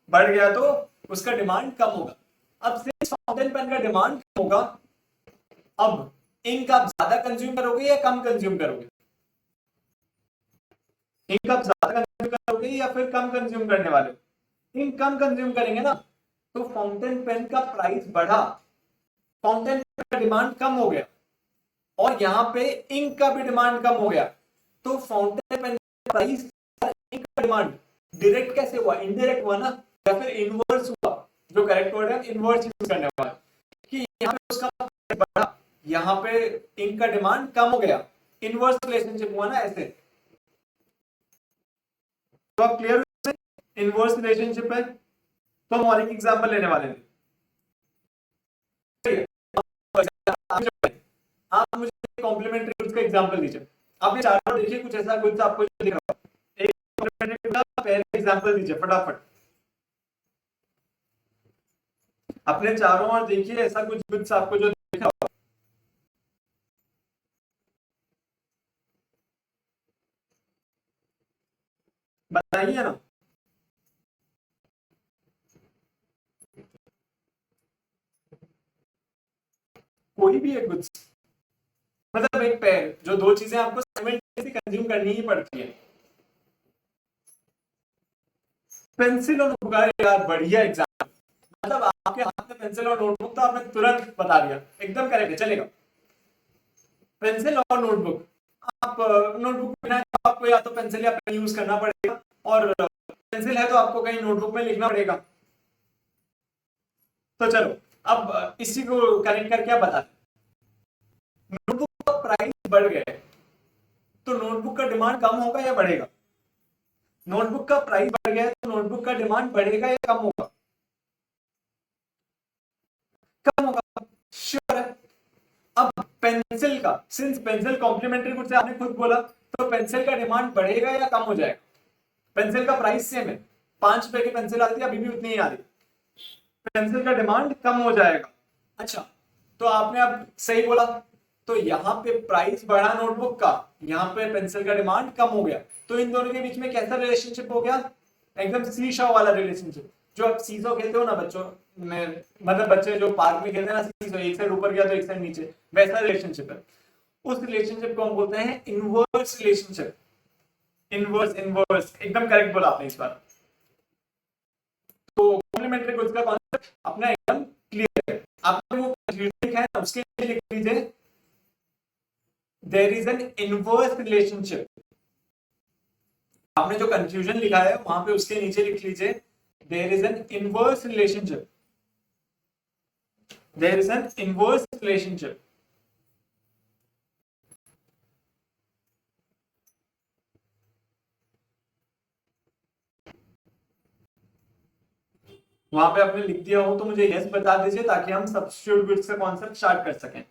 Speaker 1: बढ़ गया तो उसका डिमांड कम होगा। अब सिंस फाउंटेन पेन का डिमांड कम होगा, अब इंक आप ज्यादा कंज्यूम करोगे या कम कंज्यूम करोगे? इंक आप ज्यादा कंज्यूम करोगे या फिर कम कंज्यूम करने वाले हो? इंक कम कंज्यूम करेंगे ना, तो फाउंटेन पेन का प्राइस बढ़ा, फाउंटेन पेन का डिमांड कम हो गया, और यहां पे इंक का भी डिमांड कम हो गया, तो फाउंटेन पेन का प्राइस, इंक का डिमांड डायरेक्ट कैसे हुआ, इनडायरेक्ट हुआ ना, या फिर इनवर्स हुआ? जो करेक्ट वर्ड है इनवर्स यूज करने वाला, कि यहां पे उसका बढ़ा, यहां पे इंक का डिमांड कम हो गया, इनवर्स रिलेशनशिप हुआ ना ऐसे। तो आप क्लियर हो, इनवर्स रिलेशनशिप है। तो हम और एक एग्जांपल लेने वाले हैं। आप मुझे कॉम्प्लीमेंट्री गुड्स का एग्जांपल दीजिए। आपने चारों देखिए कुछ ऐसा गुड्स आपको दिख रहा है, एक कॉम्प्लीमेंट्री का पहले एग्जांपल दीजिए फटाफट। अपने चारों ओर देखिए ऐसा कुछ गुड्स आपको जो दिख रहा हो। बताइए ना। कोई भी एक गुड्स, मतलब एक पेयर, जो दो चीजें आपको साइमल्टेनियसली कंज्यूम करनी ही पड़ती है। पेंसिल और नोटबुक, यार बढ़िया एग्जांपल। मतलब आपके हाथ में पेंसिल और नोटबुक तो आपने तुरंत बता दिया, एकदम करेक्ट है, चलेगा। पेंसिल और नोटबुक, आप नोटबुक बिना तो आपको या तो पेंसिल या पेन यूज करना पड़ेगा, और पेंसिल है तो आपको कहीं नोटबुक में लिखना पड़ेगा। तो चलो अब इसी को कनेक्ट करके आप बता, नोटबुक का प्राइस बढ़ गया तो नोटबुक का डिमांड कम होगा या बढ़ेगा? नोटबुक का प्राइस बढ़ गया तो नोटबुक का डिमांड बढ़ेगा या कम होगा? कम होगा, श्योर है। अब पेंसिल का, सिंस पेंसिल कॉम्प्लीमेंट्री गुड्स है, आपने खुद बोला, तो पेंसिल का डिमांड बढ़ेगा या कम हो जाएगा? पेंसिल का प्राइस सेम है, 5 रुपए की पेंसिल आती है, अभी भी उतनी ही आ रही, पेंसिल का डिमांड कम हो जाएगा। अच्छा, तो आपने अब सही बोला, तो यहाँ पे प्राइस बढ़ा नोटबुक का, यहाँ पे पेंसिल का डिमांड कम हो गया, तो इन दोनों के बीच में कैसा रिलेशनशिप हो गया? एकदम सीसॉ वाला रिलेशनशिप। जो आप सीसॉ खेलते हो ना बच्चों में, मतलब बच्चे जो पार्क में खेलते हैं ना सीसॉ, एक साइड ऊपर गया तो एक साइड नीचे, वैसा रिलेशनशिप है। उस रिलेशनशिप को हम बोलते हैं इनवर्स रिलेशनशिप। इनवर्स, इनवर्स, एकदम करेक्ट बोला आपने इस बार। तो कॉम्प्लीमेंट्री गुड्स का कॉन्सेप्ट अपना एकदम क्लियर है। आपने वो कंफ्यूजन है उसके लिए लिख लीजिए, there is an inverse relationship. आपने जो कंफ्यूजन लिखा है वहां पे उसके नीचे लिख लीजिए, there is an inverse relationship, there is an inverse relationship. वहां पे आपने लिख दिया हो तो मुझे यस बता दीजिए, ताकि हम सब्स्टिट्यूट गुड्स का कॉन्सेप्ट स्टार्ट कर सकें।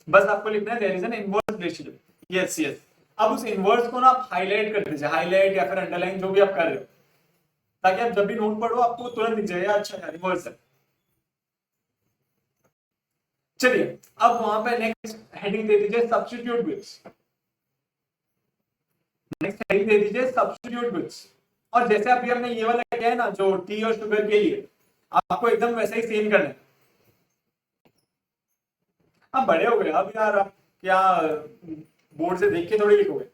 Speaker 1: बस आपको लिखना है there is an inverse relationship, yes yes. अब उस इनवर्स को ना आप हाईलाइट कर दीजिए, हाईलाइट या फिर अंडरलाइन जो भी आप कर रहे हो, ताकि आप जब भी नोट पढ़ो आपको तुरंत दिख जाएगा अच्छा यार रिवर्स है। चलिए अब वहां पे नेक्स्ट हेडिंग दे दीजिए सब्स्टिट्यूट विथ्स, नेक्स्ट हेडिंग दे दीजिए सब्स्टिट्यूट विथ्स। और जैसे अभी हमने ये वाला किया है ना जो टी और शुगर के लिए, आपको एकदम वैसा ही सेम करना है। आप बड़े हो गए अब यार, आप क्या बोर्ड से देख के थोड़ी लिखोगे।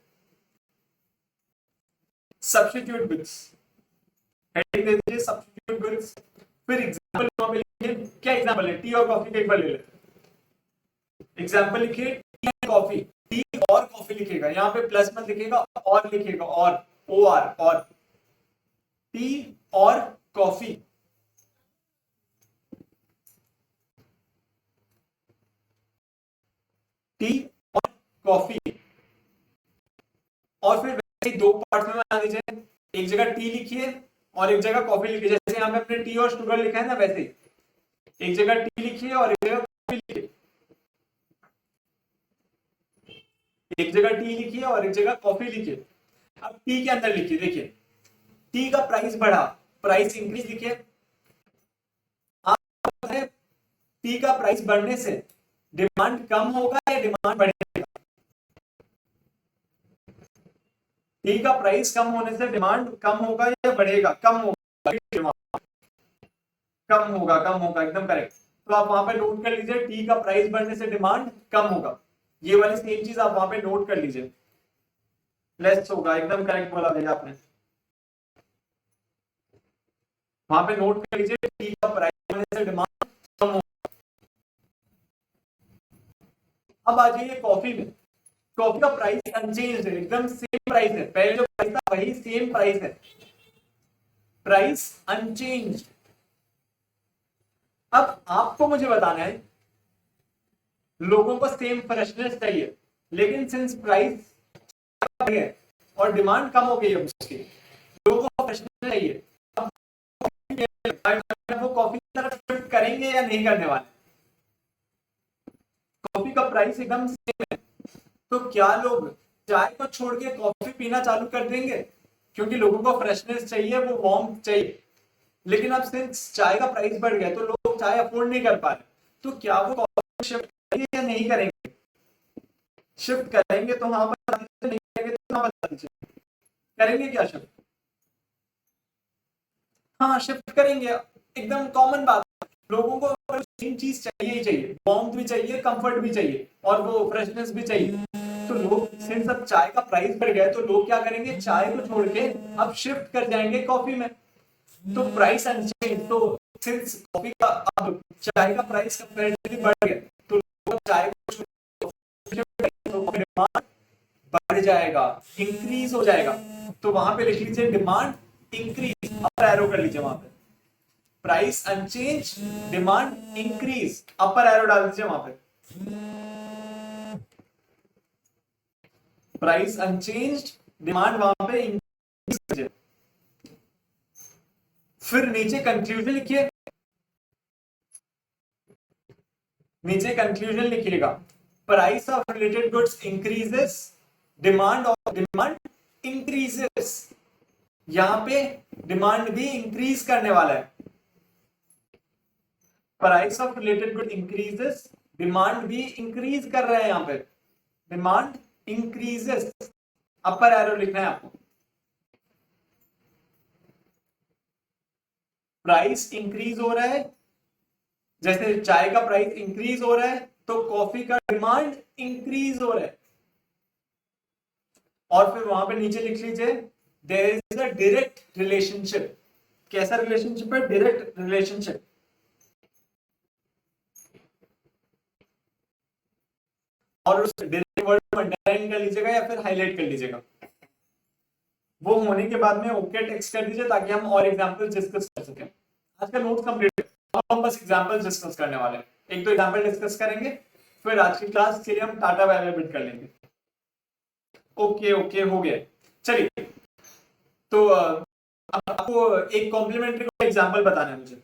Speaker 1: सब्स्टिट्यूट विथ्स हेडिंग दे दीजिए सब्स्टिट्यूट विथ्स, फिर एग्जांपल वहां पे लिखिए, क्या एग्जांपल है टी और कॉफी का, एक बार ले लेते हैं एग्जांपल। लिखिए टी एंड कॉफी, टी और कॉफी लिखेगा, यहाँ पे प्लस मत लिखेगा और लिखेगा, और ओ आर, और टी और कॉफी। टी और कॉफी, और फिर वैसे ही दो पार्ट में बना दीजिए, एक जगह टी लिखिए और एक जगह कॉफी लिखिए, जैसे यहाँ पे अपने टी और शुगर लिखा है ना वैसे ही एक जगह टी लिखिए और एक जगह कॉफी लिखिए, एक जगह टी लिखिए और एक जगह कॉफी लिखिए। अब टी के अंदर लिखिए, देखिए टी का प्राइस बढ़ा, प्राइस इंक्रीज लिखिए। आप टी का प्राइस बढ़ने से डिमांड कम होगा या डिमांड बढ़ेगा? टी का प्राइस कम होने से डिमांड कम होगा या बढ़ेगा? कम होगा, कम होगा, कम होगा, एकदम करेक्ट। तो आप वहां पे नोट कर लीजिए टी का प्राइस बढ़ने से डिमांड कम होगा, ये वाली सेम चीज आप वहां पे नोट कर लीजिए, लेस होगा, एकदम करेक्ट बोला भैया आपने। वहां पे नोट कर लीजिए टी का प्राइस बढ़ने से डिमांड कम होगा। अब आ जाइए कॉफी में, कॉफी का प्राइस अनचेंज है, एकदम सेम प्राइस है, पहले जो प्राइस था वही सेम प्राइस है, प्राइस अनचेंज। अब आपको मुझे बताना है, लोगों को सेम फ्रेशनेस चाहिए, लेकिन सिंस प्राइस है और डिमांड कम हो गई है उसकी, लोगों को फ्रेशनेस चाहिए, अब वो कॉफी की तरफ शिफ्ट करेंगे या नहीं करने वाले? कॉफी का प्राइस एकदम सेम है, तो क्या लोग चाय को छोड़ के कॉफी पीना चालू कर देंगे? क्योंकि लोगों को फ्रेशनेस चाहिए, वो वार्म चाहिए, लेकिन अब सिंस चाय का प्राइस बढ़ गया तो लोग चाय अफोर्ड नहीं कर पा रहे, तो क्या वो कॉफी शिफ्ट करेंगे या नहीं करेंगे? शिफ्ट करेंगे तो हाँ बता दीजिए, नहीं करेंगे तो हाँ बता दीजिए। करेंगे क्या शिफ्ट? हाँ शिफ्ट करेंगे, एकदम कॉमन बात। लोगों को सेम चीज चाहिए ही चाहिए, वार्मथ भी चाहिए, कंफर्ट भी चाहिए, और वो फ्रेशनेस भी चाहिए। तो लोग सिंस अब चाय का प्राइस बढ़ गया है तो लोग क्या करेंगे, चाय को छोड़ के अब शिफ्ट कर जाएंगे कॉफी में। तो प्राइस अनचेंज, तो सिंस कॉफी का अब चाय का प्राइस कंपैरेटिवली बढ़ गया तो लोग चाय को छोड़ के shift करेंगे, तो डिमांड बढ़ जाएगा, इंक्रीज हो जाएगा। तो वहां पे लिख लीजिए डिमांड इंक्रीज, अपर एरो कर लीजिए वहां पे, प्राइस अनचेंज डिमांड इंक्रीज, अपर एरो डाल दीजिए वहां पे, प्राइस अनचेंज डिमांड वहां पे इंक्रीज। फिर नीचे कंक्लूजन लिखिए, नीचे कंक्लूजन लिखिएगा, price of related goods increases, demand of demand increases. यहां पे डिमांड भी इंक्रीज करने वाला है, price of related good increases, demand भी इंक्रीज कर रहे हैं, यहां पे डिमांड इंक्रीजेस, अपर एरो लिखना है आपको, प्राइस इंक्रीज हो रहा है, जैसे चाय का प्राइस इंक्रीज हो रहा है तो कॉफी का डिमांड इंक्रीज हो रहा है। और फिर वहां पे नीचे लिख लीजिए there is a direct relationship. कैसा रिलेशनशिप है? Direct relationship. और उस डायरेक्ट वर्ड को अंडरलाइन कर लीजिएगा या फिर हाईलाइट कर लीजिएगा। वो होने के बाद में ओके टेक्स्ट कर दीजिए ताकि हम और एग्जांपल्स डिस्कस कर सकें। आज का नोट कंप्लीट है, अब हम बस एग्जांपल्स डिस्कस करने वाले हैं, एक दो एग्जांपल डिस्कस करेंगे, फिर आज की क्लास के लिए हम टाटा बाय बाय बिट कर लेंगे। ओके ओके हो गया। चलिए तो आपको एक कॉम्प्लीमेंट्री का एग्जांपल बताना है मुझे,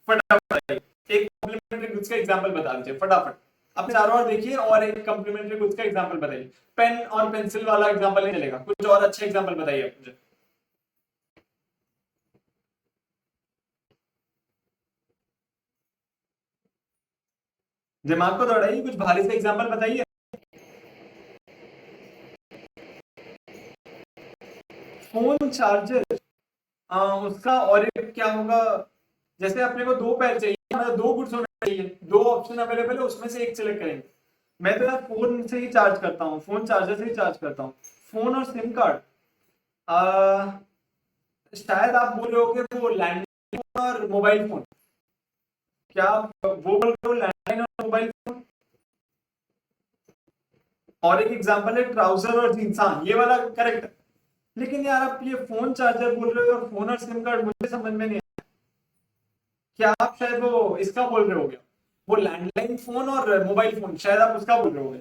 Speaker 1: फटाफट एक कॉम्प्लीमेंट्री गुड्स का एग्जांपल बता दीजिए फटाफट। अपने चारों ओर देखिए और एक कॉम्प्लीमेंट्री गुड्स का एग्जांपल बताइए। पेन और पेंसिल वाला एग्जांपल नहीं चलेगा, कुछ और अच्छे एग्जांपल बताइए मुझे। दिमाग को दौड़ाइए, कुछ भारी से एग्जांपल बताइए। फोन चार्जर, उसका और एक क्या होगा, जैसे अपने को दो पैर चाहिए, मतलब दो गुड्स होने चाहिए, दो ऑप्शन अवेलेबल है, उसमें से एक सिलेक्ट करेंगे। मैं तो यार फोन से ही चार्ज करता हूँ, फोन चार्जर से ही चार्ज करता हूँ। फोन और सिम कार्ड, शायद आप बोल रहे हो कि वो लैंडलाइन और मोबाइल फोन, क्या आप वो बोल रहे हो लैंडलाइन और मोबाइल फोन? और एक एग्जांपल है ट्राउजर और जींस, हाँ ये वाला करेक्ट है। लेकिन यार आप ये फोन चार्जर बोल रहे हो और फोन और सिम कार्ड, मुझे समझ में नहीं आया। क्या आप शायद वो इसका बोल रहे हो, वो लैंडलाइन फोन और मोबाइल फोन, शायद आप उसका बोल रहे हो?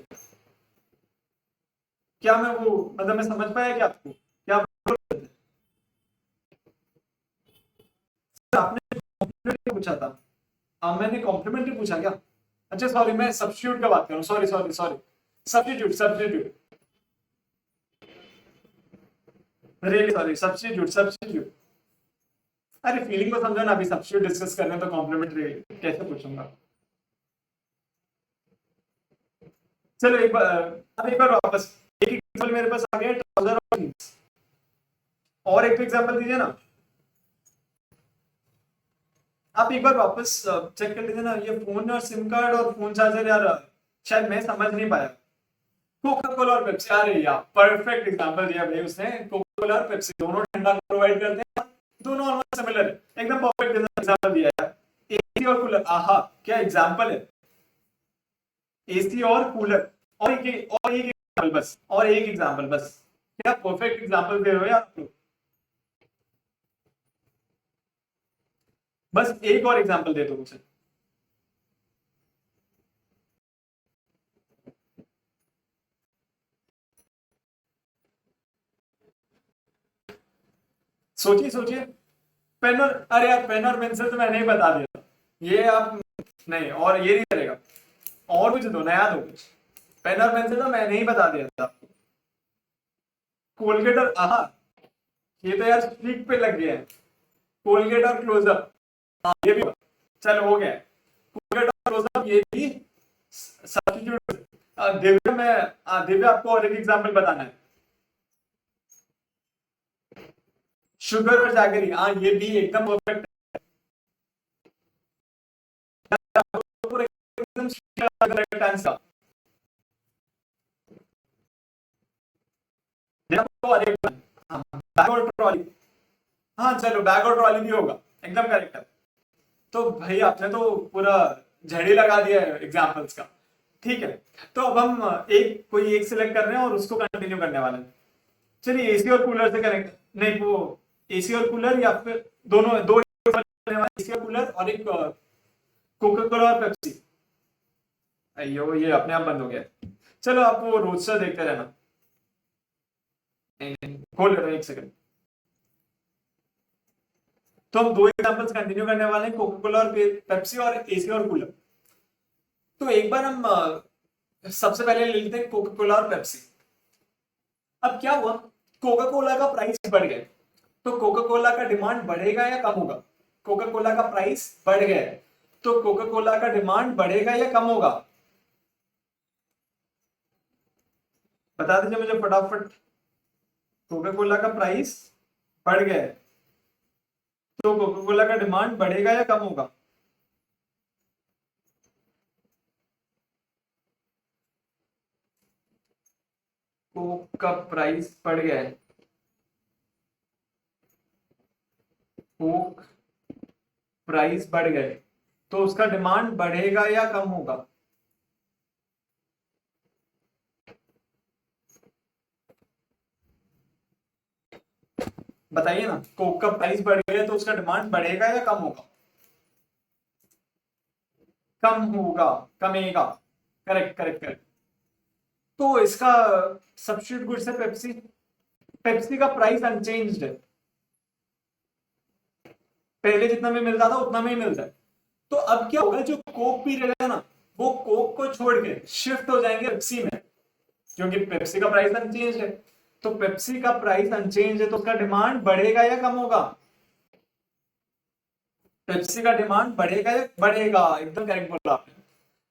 Speaker 1: क्या मैं वो, मतलब मैं समझ पाया क्या आपको, क्या आप बोल रहे थे? आपने कॉम्प्लीमेंट्री पूछा था। मैंने कॉम्प्लीमेंट्री पूछा क्या? अच्छा सॉरी, मैं सब्स्टिट्यूट का बात कर रहा हूँ, sorry sorry sorry. Substitute substitute, really sorry, substitute substitute. अरे फीलिंग को समझो ना, अभी सब्स्टिट्यूट डिस्कस कर रहे हैं तो कॉम्प्लीमेंट्री कैसे पूछूंगा? चलो एक बार, अब एक बार वापस, एक एग्जांपल मेरे पास आ गया ट्राउजर और जींस, और एक एग्जांपल दीजिए ना। आप एक बार वापस चेक कर लीजिए ना, ये फोन और सिम कार्ड और फोन चार्जर यार, शायद मैं समझ नहीं पाया। कोका कोला और पेप्सी, अरे यार परफेक्ट एग्जांपल दिया भाई उसने, कोका कोला और पेप्सी दोनों ठंडा प्रोवाइड करते हैं, दोनों ऑलमोस्ट सिमिलर है, एकदम परफेक्ट एग्जांपल दिया है। एसी और कूलर, आहा क्या एग्जांपल है। एसी और कूलर, और एक एग्जांपल बस, और एक एग्जांपल बस, क्या परफेक्ट एग्जांपल दे रहे हो यार आप लोग। बस एक और एग्जांपल दे दो मुझे। सोचिए सोचिए। पेन और, अरे यार पेन और पेंसिल तो मैंने ही बता दिया, ये आप नहीं, और ये नहीं करेगा, और कुछ दो, नया दो कुछ। पेन और पेंसिल तो मैंने ही बता दिया था। कोलगेट और, आहा ये तो यार स्ट्रीक पे लग गया है। कोलगेट और क्लोजअप, हाँ ये भी होगा। चलो हो गया, कोलगेट और क्लोजअप ये भी सब्स्टिट्यूट। दिव्या मैं, दिव्या आपको और एक एग्जांपल बताना है। शुगर और जैगरी, हाँ ये भी एकदम परफेक्ट है, एकदम करेक्ट आंसर। और एक, बैग और ट्रॉली, हाँ चलो बैग और ट्रॉली भी होगा, एकदम करेक्ट है। तो भाई आपने तो पूरा झड़ी लगा दिया है एग्जाम्पल्स का। ठीक है, तो अब हम एक कोई एक सिलेक्ट कर रहे हैं और उसको कंटिन्यू करने वाले हैं। चलिए एसी और कूलर से कनेक्ट, नहीं वो एसी और कूलर, या फिर दोनों दो एसी और कूलर और एक कोका कोला और पेप्सी। अयो ये अपने आप बंद हो गया। चलो आप वो रोस्टर देखते रहना, खोल रहे एक सेकंड। तो हम दो एग्जांपल्स कंटिन्यू करने वाले हैं, कोका कोला और पेप्सी और एसी और कूलर। तो एक बार हम सबसे पहले ले लेते हैं कोका कोला और पेप्सी। अब क्या हुआ, कोका कोला का प्राइस बढ़ गया, तो कोका कोला का डिमांड बढ़ेगा या कम होगा? कोका कोला का प्राइस बढ़ गया है, तो कोका कोला का डिमांड बढ़ेगा या कम होगा? बता दीजिए मुझे फटाफट। कोका कोला का प्राइस बढ़ गया है, तो कोका कोला का डिमांड बढ़ेगा या कम होगा? कोक का प्राइस बढ़ गया है, कोक प्राइस बढ़ गए, तो उसका डिमांड बढ़ेगा या कम होगा? बताइए ना, कोक का प्राइस बढ़ गया तो उसका डिमांड बढ़ेगा या कम होगा? कम होगा, कमेगा, करेक्ट करेक्ट करेक्ट। तो इसका सब्स्टिट्यूट गुड्स है पेप्सी, पेप्सी का प्राइस अनचेंज्ड है, पहले जितना में मिलता था उतना में ही मिलता है। तो अब क्या होगा, जो कोक पी रहे हैं ना, वो कोक को छोड़ के शिफ्ट हो जाएंगे पेप्सी में, क्योंकि पेप्सी का प्राइस अनचेंज है। तो पेप्सी का प्राइस अनचेंज है तो उसका डिमांड बढ़ेगा या कम होगा? पेप्सी का डिमांड बढ़ेगा या बढ़ेगा? एकदम करेक्ट बोला आपने।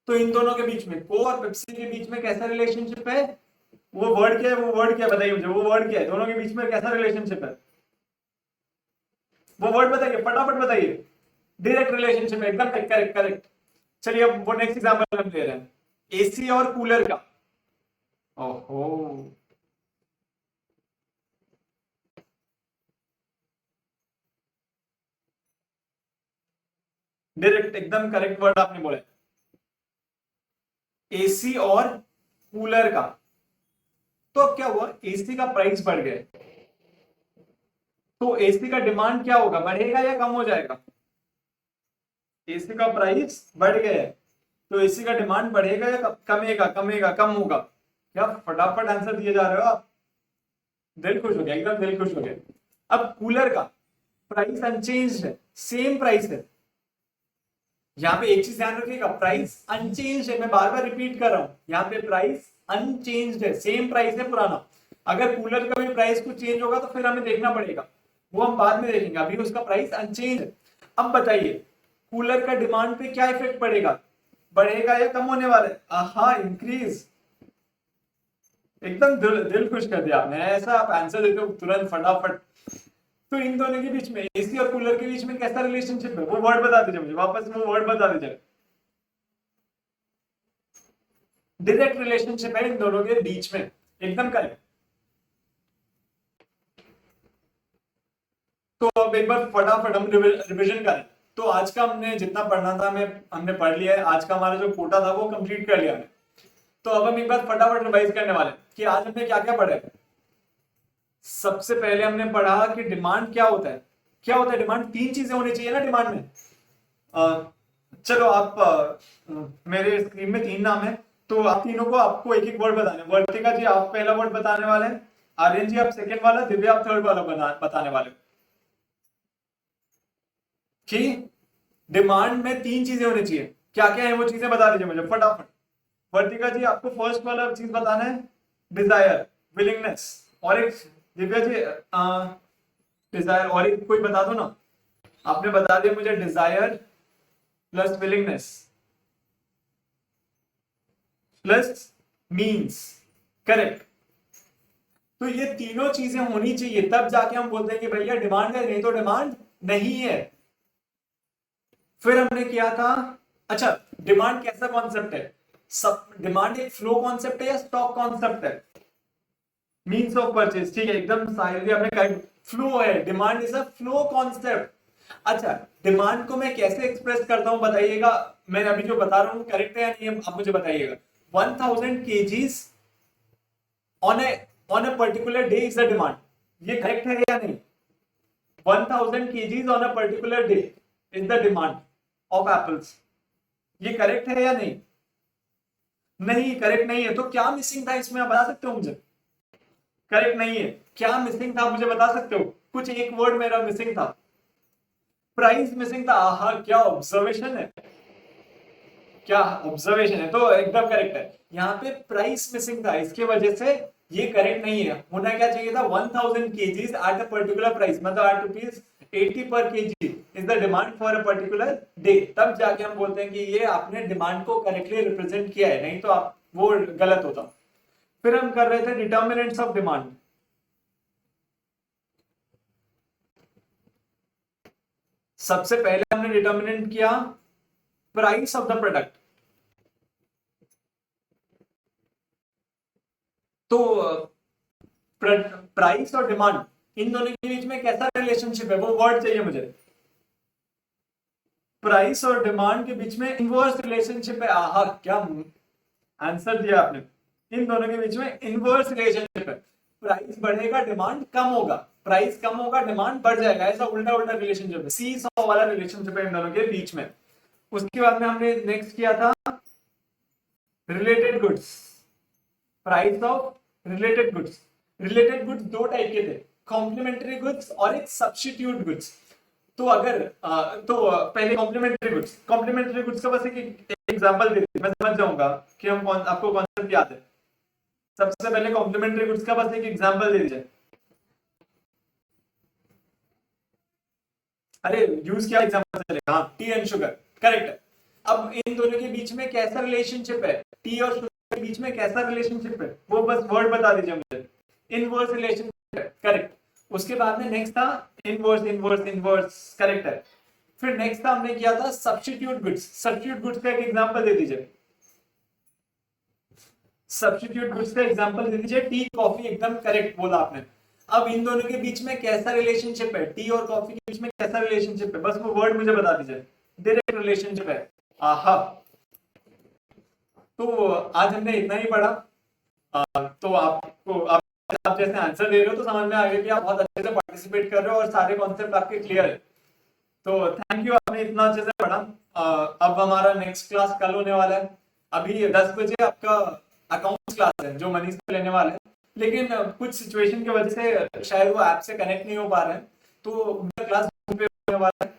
Speaker 1: तो इन दोनों के बीच में, कोक और पेप्सी के बीच में कैसा रिलेशनशिप है? वो वर्ड क्या है? वो वर्ड क्या है बताइए मुझे, वो वर्ड क्या है? दोनों के बीच में कैसा रिलेशनशिप है? वो वर्ड बताइए, फटाफट बताइए। डायरेक्ट रिलेशनशिप है, एकदम करेक्ट करेक्ट। चलिए अब वो नेक्स्ट एग्जांपल हम ले रहे हैं, एसी और कूलर का। ओहो, डायरेक्ट एकदम करेक्ट वर्ड आपने बोला, एसी और कूलर का। तो अब क्या हुआ, एसी का प्राइस बढ़ गया, तो एसी का डिमांड क्या होगा, बढ़ेगा या कम हो जाएगा? एसी का प्राइस बढ़ गया है तो एसी का डिमांड बढ़ेगा या कमेगा? कमेगा, कम होगा। क्या फटाफट आंसर दिए जा रहे हो आप, दिल खुश हो गया, एकदम दिल खुश हो गया। अब कूलर का प्राइस अनचेंज है, सेम प्राइस है। यहाँ पे एक चीज ध्यान रखिएगा, प्राइस अनचेंज है, मैं बार बार रिपीट कर रहा हूं, यहाँ पे प्राइस अनचेंज है, सेम प्राइस है पुराना। अगर कूलर का भी प्राइस कुछ चेंज होगा तो फिर हमें देखना पड़ेगा, वो हम बाद में देखेंगे, अभी उसका प्राइस अनचेंज है। अब बताइए कूलर का डिमांड पे क्या इफेक्ट पड़ेगा, बढ़ेगा या कम होने वाला है? आहा, इंक्रीज। एकदम दिल खुश कर दिया आपने, ऐसा आप आंसर देते हो तुरंत फटाफट। तो इन दोनों के बीच में, एसी और कूलर के बीच में कैसा रिलेशनशिप है, वो वर्ड बता दीजिए मुझे, वापस वो वर्ड बता दीजिए। डायरेक्ट रिलेशनशिप है इन दोनों के बीच में, एकदम करेक्ट। तो अब एक बार फटाफट हम रिविजन करें। तो आज का हमने जितना पढ़ना था हमने पढ़ लिया है, आज का हमारा जो कोटा था वो कंप्लीट कर लिया हमने। तो अब हम एक बार फटाफट रिवाइज करने वाले हैं कि आज हमने क्या क्या पढ़ा है। सबसे पहले हमने पढ़ा कि डिमांड क्या होता है, क्या होता है डिमांड, तीन चीजें होनी चाहिए ना डिमांड में। चलो आप मेरे स्क्रीन में तीन नाम है, तो आप तीनों को आपको एक एक वर्ड बताने, वर्तिका जी आप पहला वर्ड बताने वाले हैं, आर्यन जी आप सेकंड वाला, दिव्या आप थर्ड वाला बताने वाले हो। कि डिमांड में तीन चीजें होनी चाहिए, क्या क्या है वो चीजें बता दीजिए मुझे फटाफट। वर्तिका जी आपको फर्स्ट वाला चीज बताना है, डिजायर, विलिंगनेस। और एक दिव्या जी डिजायर, और एक कोई बता दो ना। आपने बता दिया मुझे desire plus willingness plus means, correct. तो ये तीनों चीजें होनी चाहिए तब जाके हम बोलते हैं कि भैया डिमांड है, नहीं तो डिमांड नहीं है। फिर हमने किया था, अच्छा डिमांड कैसा कॉन्सेप्ट है, सब डिमांड एक फ्लो कॉन्सेप्ट है या स्टॉक कॉन्सेप्ट है? मीन्स ऑफ परचेज, ठीक है, एकदम साहिल आपने करेक्ट, फ्लो है, demand is a flow concept. अच्छा डिमांड को मैं कैसे एक्सप्रेस करता हूं बताइएगा, मैं अभी जो बता रहा हूं करेक्ट है या नहीं आप मुझे बताइएगा। 1000 kgs on a particular day is the demand, ये करेक्ट है या नहीं? 1000 kgs on a particular day is the demand of apples, ये करेक्ट है या नहीं? नहीं, करेक्ट नहीं है। तो क्या मिसिंग था इसमें, आप बता सकते हो मुझे? करेक्ट नहीं है, क्या मिसिंग था मुझे बता सकते हो? कुछ एक वर्ड मेरा मिसिंग था, प्राइस मिसिंग था। हाँ, क्या ऑब्जर्वेशन है, क्या ऑब्जर्वेशन है, तो एकदम करेक्ट है। यहाँ पे प्राइस मिसिंग था, इसकी वजह से ये करेक्ट नहीं है। होना क्या चाहिए था, 1000 kgs at a particular price, मतलब एट रुपीज 80 पर kg is the demand for a particular day, तब जाके हम बोलते हैं कि ये आपने डिमांड को करेक्टली रिप्रेजेंट किया है, नहीं तो आप वो गलत होता। फिर हम कर रहे थे डिटर्मिनेंट्स ऑफ डिमांड। सबसे पहले हमने डिटर्मिनेंट किया प्राइस ऑफ द प्रोडक्ट। तो प्राइस और डिमांड इन दोनों के बीच में कैसा रिलेशनशिप है, वो वर्ड चाहिए मुझे। प्राइस और डिमांड के बीच में इनवर्स रिलेशनशिप है। आहा, क्या आंसर दिया आपने, इन दोनों के बीच में इनवर्स रिलेशनशिप है। प्राइस बढ़ेगा डिमांड कम होगा, प्राइस कम होगा डिमांड बढ़ जाएगा, ऐसा उल्टा उल्टा रिलेशनशिप है, सी सॉ वाला रिलेशनशिप है इन दोनों के बीच में। उसके बाद में हमने नेक्स्ट किया था related goods, price of related goods. Related goods दो टाइप के थे, कॉम्प्लीमेंट्री गुड्स और एक सब्स्टिट्यूट गुड्स। तो अगर पहले कॉम्प्लीमेंट्री गुड्स, कॉम्प्लीमेंट्री गुड्स का बस एक एग्जांपल दे दीजिए, मैं समझ जाऊंगा कि आपको कॉन्सेप्ट याद है। सबसे पहले कॉम्प्लीमेंट्री गुड्स का बस एक एग्जांपल दे दीजिए। अरे यूज क्या एग्जांपल चलेगा? हाँ, टी एंड शुगर, करेक्ट है। अब इन दोनों के बीच में कैसा रिलेशनशिप है, टी और शुगर के बीच में कैसा रिलेशनशिप है, वो बस वर्ड बता दीजिए मुझे। इनवर्स रिलेशनशिप है, करेक्ट। उसके बाद में नेक्स्ट था इनवर्स इनवर्स इनवर्स, करेक्ट है। फिर नेक्स्ट था हमने किया था सब्स्टिट्यूट गुड्स। सब्स्टिट्यूट गुड्स का एक एग्जांपल दे दीजिए। सब्स्टिट्यूट गुड्स का एग्जांपल दे दीजिए। टी कॉफी, एकदम करेक्ट बोला आपने। अब इन दोनों के बीच में कैसा रिलेशनशिप है, टी और कॉफी के बीच में कैसा रिलेशनशिप है, बस वो वर्ड मुझे बता दीजिए। डायरेक्ट रिलेशनशिप है। आहा, तो आज हमने इतना ही पढ़ा। तो आप जैसे आंसर दे रहे हो तो समझ में आ गया कि आप बहुत अच्छे से पार्टिसिपेट कर रहे हो और सारे कॉन्सेप्ट आपके क्लियर है। तो थैंक यू, आपने इतना अच्छे से पढ़ा। अब हमारा नेक्स्ट क्लास कल होने वाला है। अभी 10 बजे आपका अकाउंट्स क्लास है जो मनीष से लेने वाला है, लेकिन कुछ सिचुएशन की वजह से शायद वो ऐप से कनेक्ट नहीं हो पा रहे हैं, तो क्लास होने वाला है।